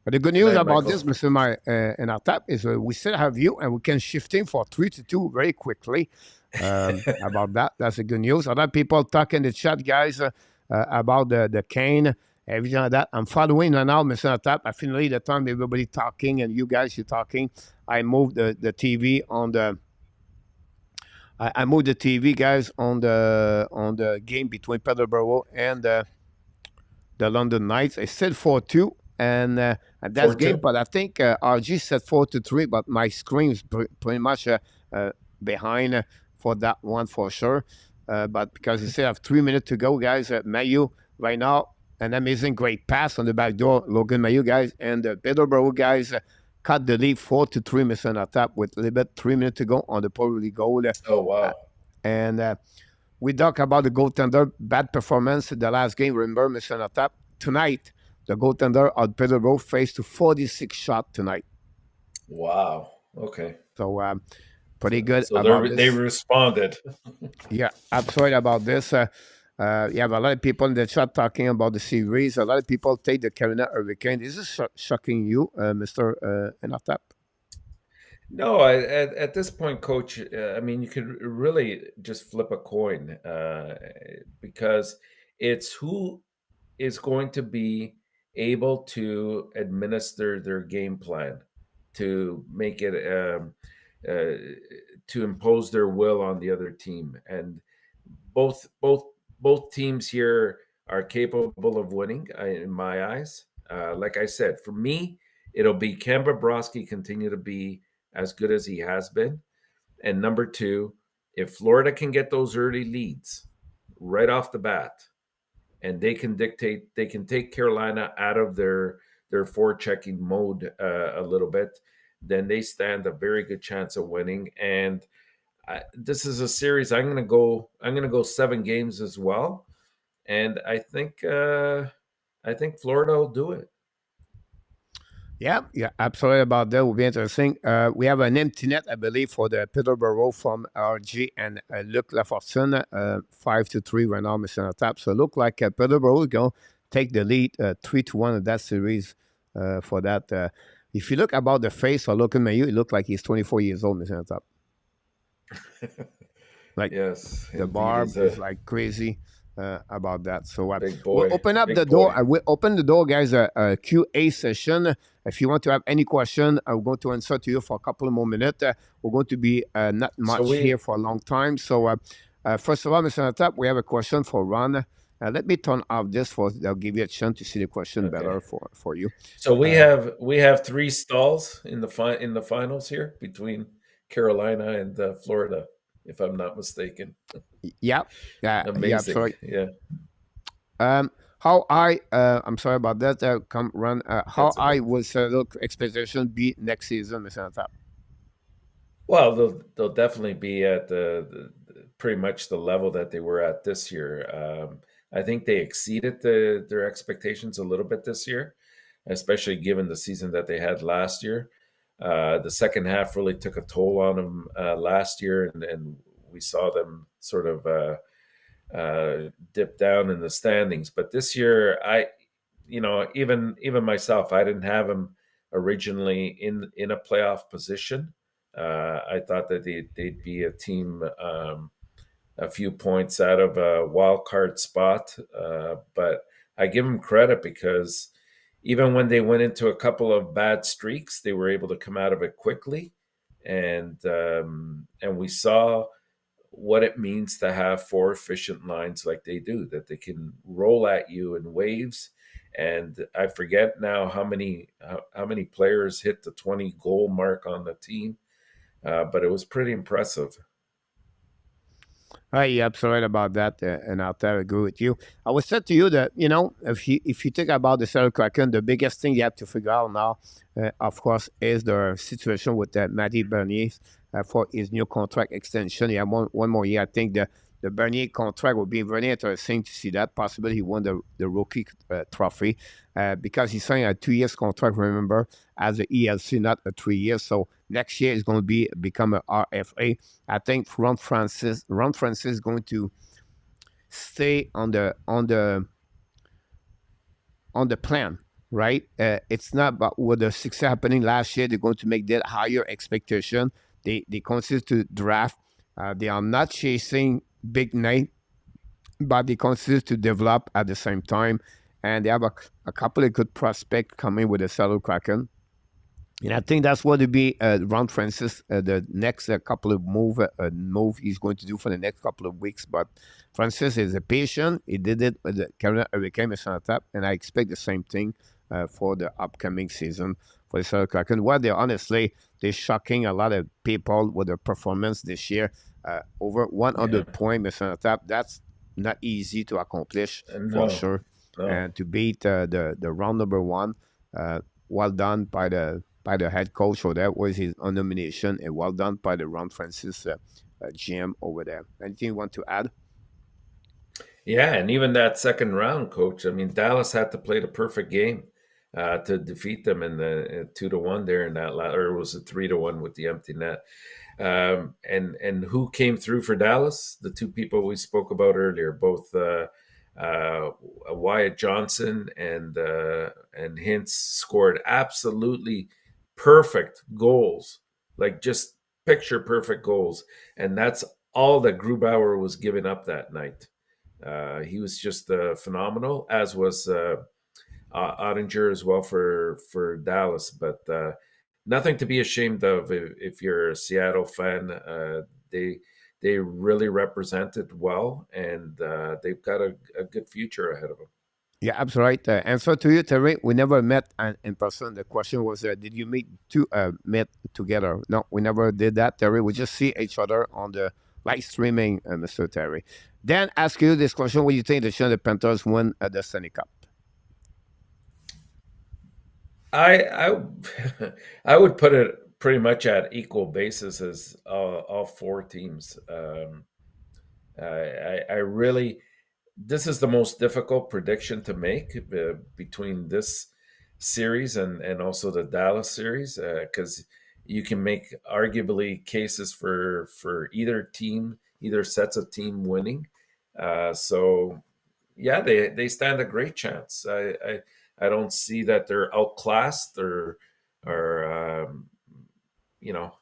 But the good news Night, about Michael. this, Mr. ENORTAP, is we still have you, and we can shifting for 3-2 very quickly. About that, that's the good news. Other people talk in the chat, guys, about the Kane. Everything like that. I'm following now, Mr. ENORTAP. I finally the time everybody talking and you guys you're talking. I moved the TV on the. I moved the TV, guys, on the game between Peterborough and the London Knights. I said 4-2, and that's 4-2. game. But I think RG said 4-3, but my screen is pretty much behind for that one for sure. But because you still have 3 minutes to go, guys, Mayu right now. An amazing great pass on the back door, Logan Mayu, guys, and the Peterborough guys cut the lead 4-3, Mr. ENORTAP, with a little bit 3 minutes to go on the Power goal. Oh wow! And we talk about the goaltender bad performance the last game. Remember, Mr. ENORTAP, tonight the goaltender of Peterborough faced to 46 shots tonight. Wow. Okay. So pretty good. So about they this. responded. Yeah, absolutely about this. You have a lot of people in the chat talking about the series. A lot of people take the Carolina Hurricane. Is this shocking you, Mr. ENORTAP? No, at this point, Coach, I mean, you could really just flip a coin because it's who is going to be able to administer their game plan to make it to impose their will on the other team, and both teams here are capable of winning in my eyes. Like I said, for me, it'll be Ken Bobrovsky continue to be as good as he has been. And number two, if Florida can get those early leads right off the bat, and they can take Carolina out of their forechecking mode a little bit, then they stand a very good chance of winning. And this is a series. I'm gonna go 7 games as well, and I think Florida will do it. Yeah, absolutely about that. Will be interesting. We have an empty net, I believe, for the Peterborough from RG and Luc Lafortune, 5-3 right now, Mr. Tap. So look like Peterborough is going to take the lead 3-1 in that series for that. If you look about the face or looking at you, it looks like he's 24 years old, Mr. Tap. Like Yes, the indeed, barb he's is a like crazy about that. So big we'll boy, open up the big door. boy. I will open the door, guys. A QA session. If you want to have any question, I'm going to answer to you for a couple of more minutes. We're going to be not So much here for a long time. So first of all, Mr. Natap, we have a question for Ron. Let me turn off this for. I'll give you a chance to see the question okay. better for you. So we have three stalls in the finals here between Carolina and Florida, if I'm not mistaken. Yeah, yeah, Amazing, sorry. yeah, How I'm sorry about that. Come run. How that's I okay. will look expectation be next season, Mr. Natap? Well, they'll definitely be at the pretty much the level that they were at this year. I think they exceeded their expectations a little bit this year, especially given the season that they had last year. The second half really took a toll on them last year, and we saw them sort of dip down in the standings. But this year, even myself, I didn't have them originally in a playoff position. I thought that they'd be a team a few points out of a wild card spot, but I give them credit because even when they went into a couple of bad streaks, they were able to come out of it quickly, and we saw what it means to have four efficient lines like they do, that they can roll at you in waves. And I forget now how many players hit the 20 goal mark on the team, but it was pretty impressive. You're absolutely right about that, and I'll totally agree with you. I would say to you that if you think about the Seattle Kraken, the biggest thing you have to figure out now, of course, is the situation with Matty Bernier for his new contract extension. He have one more year. I think the Bernier contract would be very interesting to see that. Possibly he won the rookie trophy because he signed a 2 years contract. Remember, as a ELC, not a 3 years. So next year is going to become a RFA. I think Ron Francis is going to stay on the plan, right? It's not about what the success happening last year. They're going to make that higher expectation. They consider to draft. They are not chasing big name, but they consider to develop at the same time. And they have a couple of good prospects coming with the Seattle Kraken. And I think that's what would be Ron Francis the next couple of move he's going to do for the next couple of weeks. But Francis is a patient. He did it with the Canada became a Tap, and I expect the same thing for the upcoming season for the Seattle Kraken. Well, they're shocking a lot of people with their performance this year. Over 100 Yeah, points, Mr. Tap. That's not easy to accomplish for no, sure, no. and to beat the round number one. Well done by the head coach, or that was his nomination, and well done by the Ron Francis GM over there. Anything you want to add? Yeah, and even that second round, coach. I mean, Dallas had to play the perfect game to defeat them in the 2-1 there in that, or was it 3-1 with the empty net? And who came through for Dallas? The two people we spoke about earlier, both Wyatt Johnson and Hintz scored absolutely perfect goals, like just picture perfect goals, and that's all that Grubauer was giving up that night. He was just phenomenal, as was Ottinger as well for Dallas. But nothing to be ashamed of if you're a Seattle fan. They really represented well, and they've got a good future ahead of them. Yeah, absolutely right. Answer to you, Terry. We never met in person. The question was, did you meet together? No, we never did that, Terry. We just see each other on the live streaming, Mr. Terry. Then ask you this question: what do you think the Panthers win the Stanley Cup? I I would put it pretty much at equal basis as all four teams. I really, this is the most difficult prediction to make between this series and also the Dallas series, because you can make arguably cases for either team, either sets of team winning. So yeah, they stand a great chance. I don't see that they're outclassed or you know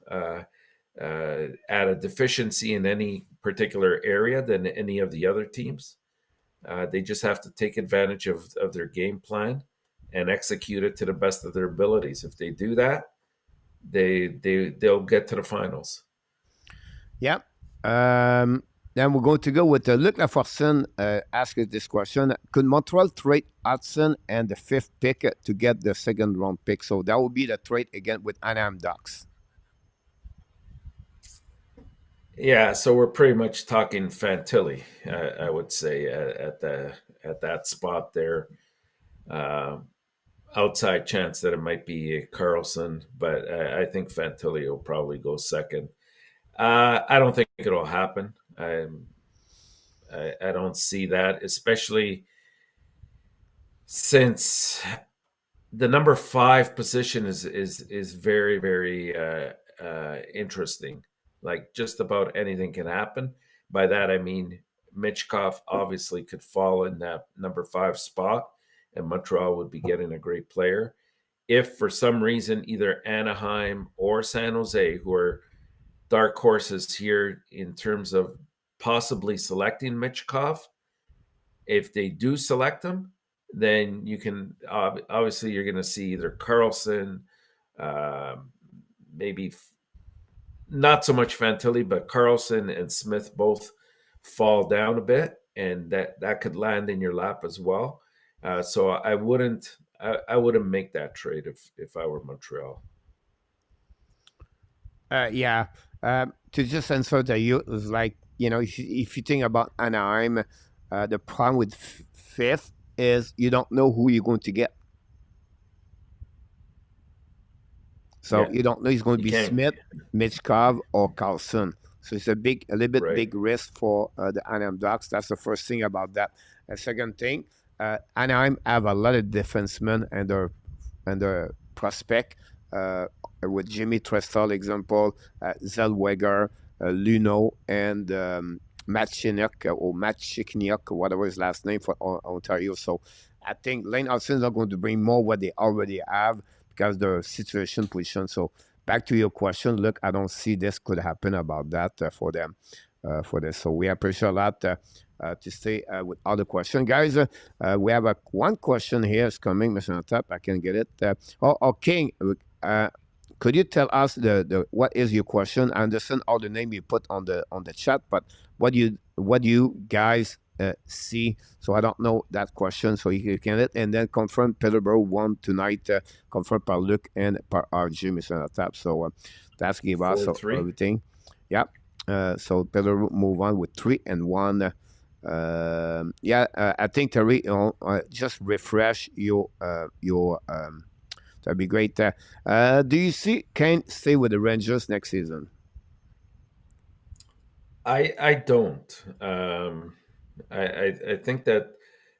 at a deficiency in any particular area than any of the other teams. They just have to take advantage of their game plan and execute it to the best of their abilities. If they do that, they'll get to the finals. Yeah. Then we're going to go with Luc Laforcine asked us this question. Could Montreal trade Hutson and the 5th pick to get the 2nd round pick? So that would be the trade again with Anaheim Ducks. Yeah, so we're pretty much talking Fantilli, I would say, at that spot there. Outside chance that it might be Carlson, but I think Fantilli will probably go second. I don't think it'll happen. I don't see that, especially since the number 5 position is very very interesting. Like just about anything can happen. By that I mean Michkov obviously could fall in that number 5 spot, and Montreal would be getting a great player. If for some reason either Anaheim or San Jose, who are dark horses here in terms of possibly selecting Michkov, if they do select him, then you can obviously you're going to see either Carlson, maybe not so much Fantilli, but Carlson and Smith both fall down a bit, and that could land in your lap as well. So I wouldn't make that trade if I were Montreal. Yeah. To just answer to you, it's like, if you think about Anaheim, the problem with 5th is you don't know who you're going to get. So you don't know it's going to be Smith, Michkov, or Carlson. So it's a little bit big risk for the Anaheim Ducks. That's the first thing about that. The second thing, Anaheim have a lot of defensemen and their prospect. With Jimmy Trestle example, Zellweger, Luno, and Matt Shikniuk, whatever his last name for Ontario. So I think Lane Hutson are going to bring more what they already have because the situation position. So back to your question, look, I don't see this could happen about that for them for this. So we appreciate a lot to stay with other questions. Guys, we have one question here is coming, Mr. ENORTAP. I can get it. King, could you tell us the what is your question? I understand all the name you put on the chat, but what do you guys see? So I don't know that question. So you can it and then confirm Peterborough won tonight. Confirmed by Luc and by RG, Mr. ENORTAP. So that's give us everything. Yeah. So Peterborough move on with 3-1. I think Terry, just refresh your that'd be great. Do you see Kane stay with the Rangers next season? I don't. I think that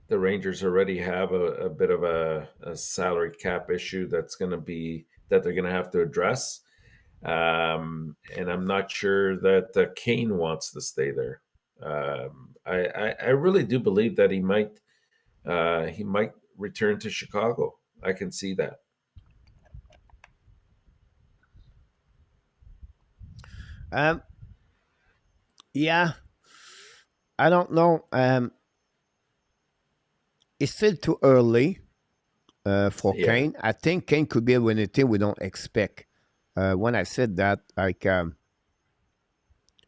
the Rangers already have a bit of a salary cap issue that they're going to have to address. And I'm not sure that Kane wants to stay there. I really do believe that he might return to Chicago. I can see that. Yeah, I don't know. It's still too early for Kane. I think Kane could be a winning team we don't expect. When I said that, like, I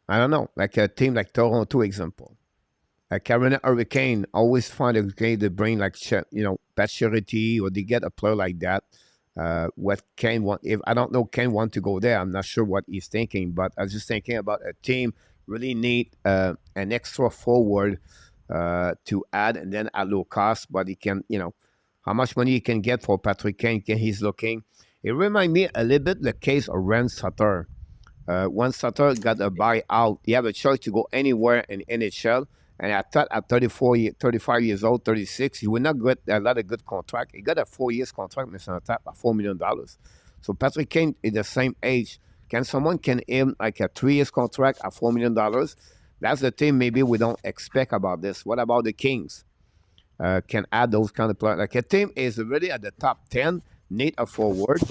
don't know, like a team like Toronto, example. Like Carolina Hurricane always find a way to bring like Pacioretty, or they get a player like that. What Kane want? If I don't know, Kane want to go there. I'm not sure what he's thinking, but I was just thinking about a team really need an extra forward to add, and then at low cost. But he can, how much money he can get for Patrick Kane? He's looking. It reminds me a little bit the case of Ren Sutter. When Sutter got a buyout, he have a choice to go anywhere in NHL, And I thought at 35 years old, 36, he would not get a lot of good contract. He got a 4 years contract, Mr. Tap, at $4 million. So Patrick Kane is the same age. Can someone can aim like a 3 years contract at $4 million? That's the thing maybe we don't expect about this. What about the Kings? Can add those kind of players. Like a team is really at the top 10, need a forward.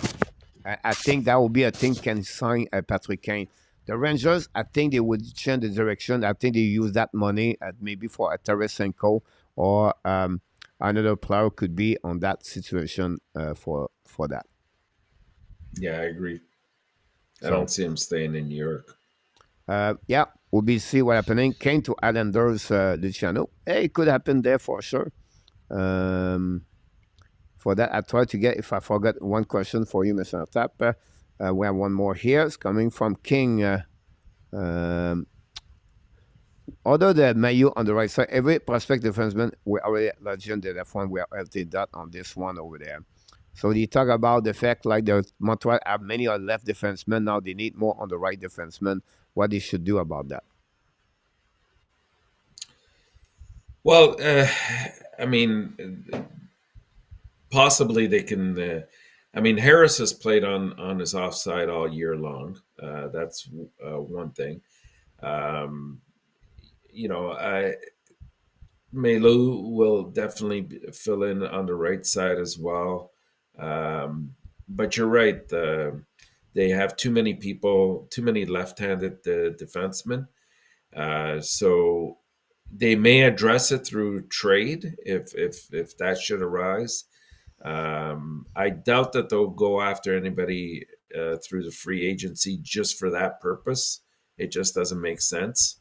I think that will be a thing can sign Patrick Kane. The Rangers, I think they would change the direction. I think they use that money maybe for a Tarasenko or another player could be on that situation for that. Yeah, I agree. I So, don't see him staying in New York. yeah, we'll be see what happening. Kane to Islanders, Luciano. Hey, it could happen there for sure. For that, I tried to get, if I forgot one question for you, Mr. Tap. We have one more here. It's coming from King. Other than Mayu on the right side, every prospect defenseman, we already legend the left one. We are LT dot on this one over there. So they talk about the fact like the Montreal have many are left defensemen. Now they need more on the right defenseman. What they should do about that? Well, I mean, possibly they can. I mean, Harris has played on his offside all year long. That's one thing. Um, Melu will definitely fill in on the right side as well. But you're right. They have too many people, too many left-handed defensemen. So they may address it through trade if that should arise. I doubt that they'll go after anybody through the free agency just for that purpose. It just doesn't make sense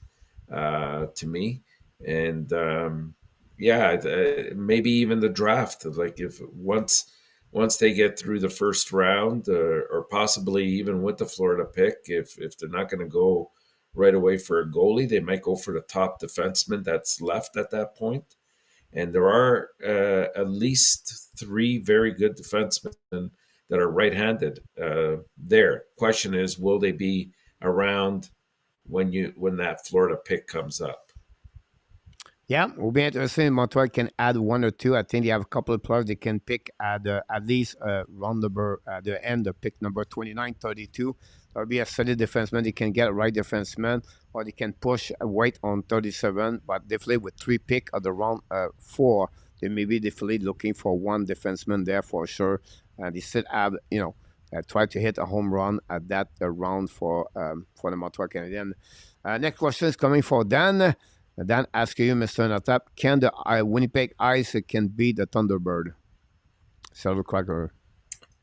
to me. And maybe even the draft. Like if once they get through the first round, or possibly even with the Florida pick, if they're not going to go right away for a goalie, they might go for the top defenseman that's left at that point. And there are at least 3 very good defensemen that are right-handed there. Question is, will they be around when that Florida pick comes up? Yeah, will be interesting. Montreal can add 1 or 2. I think they have a couple of players they can pick at least round number at the end of pick number 29, 32. There'll be a solid defenseman. They can get a right defenseman, or they can push a weight on 37. But definitely with 3 pick of the round 4, they may be definitely looking for 1 defenseman there for sure. And they still have, try to hit a home run at that round for the Montreal Canadiens. Next question is coming for Dan. Dan asks you, Mr. Natap, can the Winnipeg Ice can beat the Thunderbird? Saddle Cracker.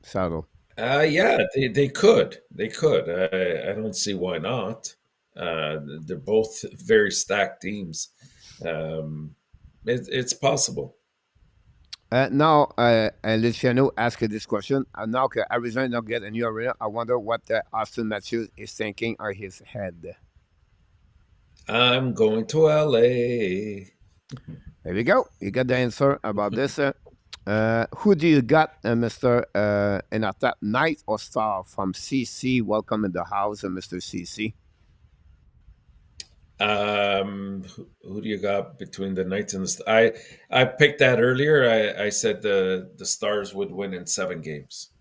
Saddle. Yeah, they could. They could. I don't see why not. They're both very stacked teams. It's possible. Now, Luciano asked this question. Now, Arizona not get a new arena. I wonder what Austin Matthews is thinking on his head. I'm going to LA. There we go. You got the answer about this. Who do you got, Mr. ENORTAP, Knight or Star from CC? Welcome in the house, Mr. CC. Who do you got between the Knights and the Stars? I picked that earlier. I said the Stars would win in 7 games,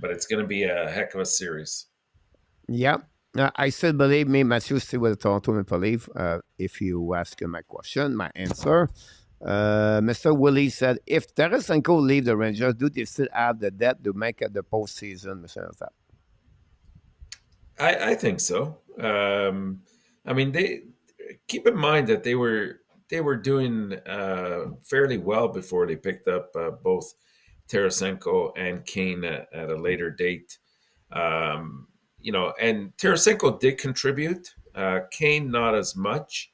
but it's going to be a heck of a series. Yeah. I still believe me, Matthew still with Toronto Maple Leaf. If you ask my question, my answer. Mr. Willie said, if Tarasenko leave the Rangers, do they still have the debt to make it the postseason, Mr. ENORTAP? I think so. I mean, they keep in mind that they were doing fairly well before they picked up both Tarasenko and Kane at a later date. And Tarasenko did contribute. Kane not as much,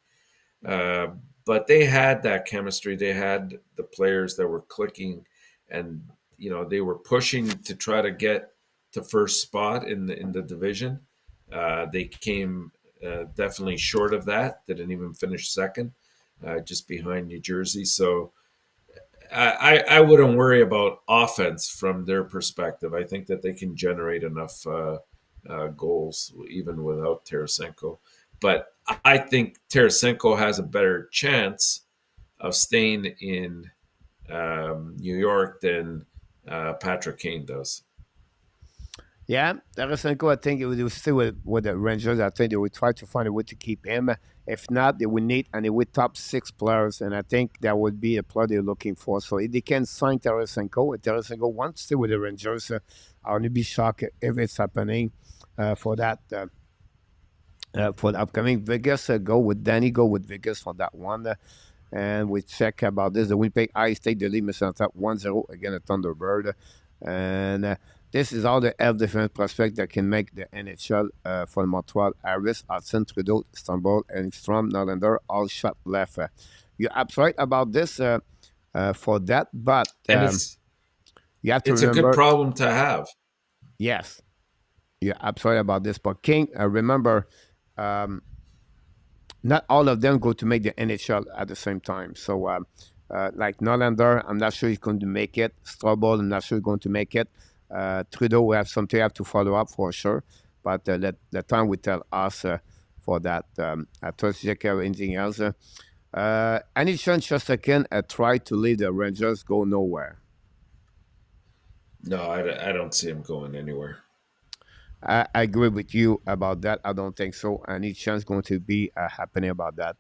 but they had that chemistry. They had the players that were clicking, and they were pushing to try to get to first spot in the division. They came definitely short of that. They didn't even finish second, just behind New Jersey. So I wouldn't worry about offense from their perspective. I think that they can generate enough goals even without Tarasenko. But I think Tarasenko has a better chance of staying in New York than Patrick Kane does. Yeah, Tarasenko, I think it will stay with the Rangers. I think they will try to find a way to keep him. If not, they will need and they will top 6 players, and I think that would be a player they're looking for. So if they can sign Tarasenko, if Tarasenko wants to stay with the Rangers, I wouldn't be shocked if it's happening for that. For the upcoming Vegas, go with Danny, go with Vegas for that one. And we check about this. The Winnipeg Ice take the lead, Mr. Top 1-0 against the Thunderbird. And this is all the 11 different prospects that can make the NHL for Montreal. Harris, Hutson, Trudeau, Stumble, and Strom, Norlander, all shot left. You're absolutely right about this for that, but And you have to it's a remember. good problem to have. Yes, you're absolutely right about this. But King, remember, not all of them go to make the NHL at the same time. So, like Norlander, I'm not sure he's going to make it. Strobel, I'm not sure he's going to make it. Trudeau, we have something have to follow up for sure. But let the time will tell us for that. I trust check anything else. Any chance Shostakin try to leave the Rangers, go nowhere? No, I don't see him going anywhere. I agree with you about that. I don't think so. Any chance going to be happening about that?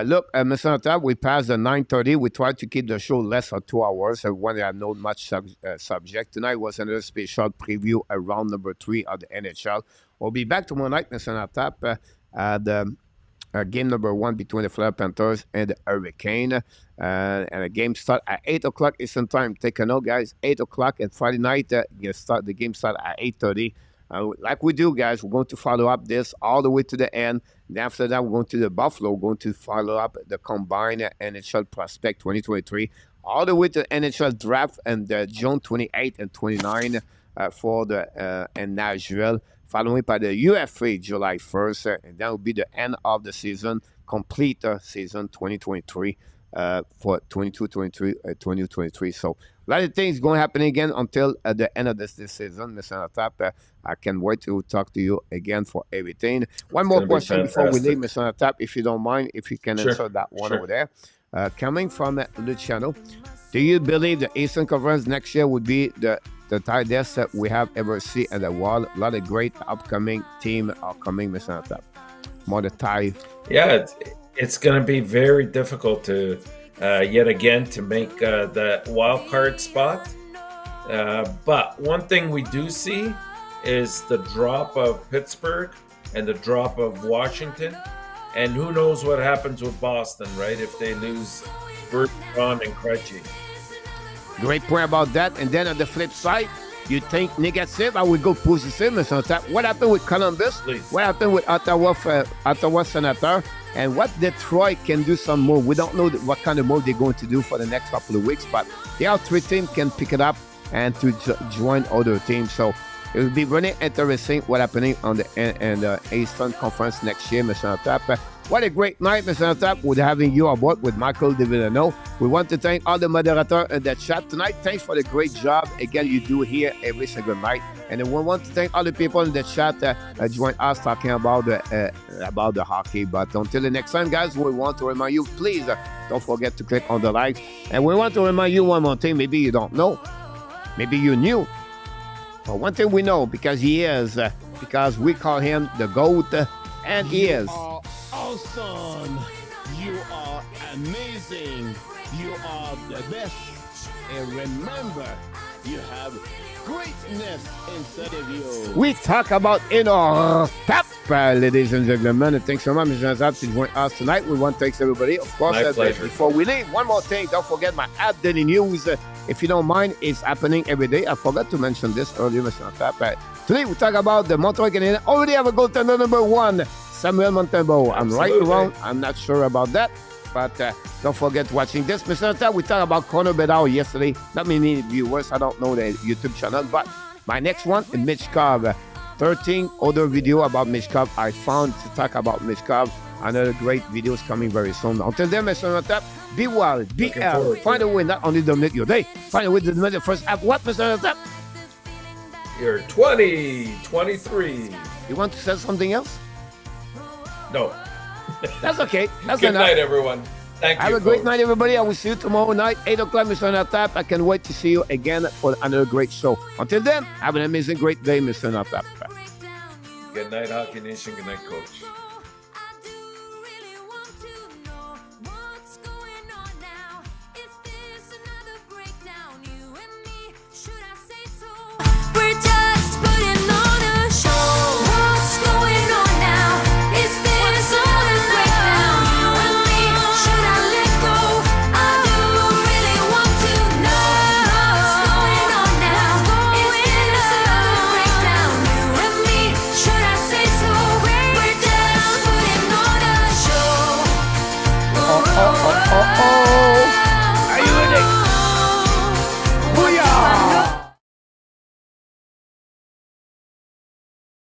Look, Mr. Natab, we passed the 9:30. We tried to keep the show less than 2 hours. When there are not much subject. Tonight was another special preview of round number 3 of the NHL. We'll be back tomorrow night, Mr. Natab, at game number 1 between the Florida Panthers and the Hurricane. And the game start at 8 o'clock Eastern Time. Take a note, guys. 8 o'clock and Friday night, the game start at 8:30. Like we do, guys, we're going to follow up this all the way to the end. And after that, we're going to the Buffalo. We're going to follow up the combined NHL Prospect 2023 all the way to the NHL Draft and June 28 and 29 for the in Nashville, following by the UFA July 1st. And that will be the end of the season, complete season 2023 for 2023. So a lot of things going to happen again until the end of this season, Mr. Natap. I can't wait to talk to you again for everything. One more question before we leave, Mr. Natap, if you don't mind, if you can answer that one over there. Coming from Luciano, do you believe the Eastern Conference next year would be the tightest that we have ever seen at the wall? A lot of great upcoming team are coming, Mr. Natap. More the tie. Yeah, it's going to be very difficult to yet again to make the wild card spot. But one thing we do see is the drop of Pittsburgh and the drop of Washington. And who knows what happens with Boston, right? If they lose Bergeron and Krejci. Great point about that. And then on the flip side, you think negative, I would go positive, Mr. Natap. What happened with Columbus? Please. What happened with Ottawa Senator? And what Detroit can do some more. We don't know what kind of move they're going to do for the next couple of weeks, but the other 3 teams can pick it up and to join other teams. So it will be really interesting what happening on the Eastern Conference next year, Mr. Natap. What a great night, Mr. Natap, with having you aboard with Michael DeVillano. We want to thank all the moderators in the chat tonight. Thanks for the great job, again, you do here every single night. And we want to thank all the people in the chat that join us talking about the hockey. But until the next time, guys, we want to remind you, please don't forget to click on the like. And we want to remind you one more thing. Maybe you don't know. Maybe you knew. But one thing we know, because he is, because we call him the GOAT, and he is. Awesome! You are amazing! You are the best! And remember, you have greatness inside of you! We talk about ENORTAP, ladies and gentlemen. And thanks so much, Mr. Nazab, to join us tonight. We want to thank everybody. Of course, My pleasure. Before we leave, one more thing. Don't forget my daily news. If you don't mind, it's happening every day. I forgot to mention this earlier, Mr. Nazab. Today, we talk about the Montreal Canadiens. Already have a goaltender number 1. Samuel Montembeault. I'm right or wrong. I'm not sure about that. But don't forget watching this. Mr. Natap, we talked about Connor Bedard yesterday. Not many viewers. I don't know the YouTube channel. But my next one is Mitch Cobb. 13 other video about Mitch Cobb I found to talk about Mitch Cobb. Another great videos coming very soon. Until then, Mr. Natap, be well, be healthy. Find a way not only to dominate your day, find a way to dominate the first half. What, Mr. Natap? You're 20, 23. You want to say something else? No. That's okay. That's Good enough. night, everyone. Thank you. Have a great Coach. night, everybody. I will see you tomorrow night, 8 o'clock, Mr. ENORTAP. I can't wait to see you again for another great show. Until then, have an amazing, great day, Mr. ENORTAP. Good night, Hockey Nation. Good night, Coach.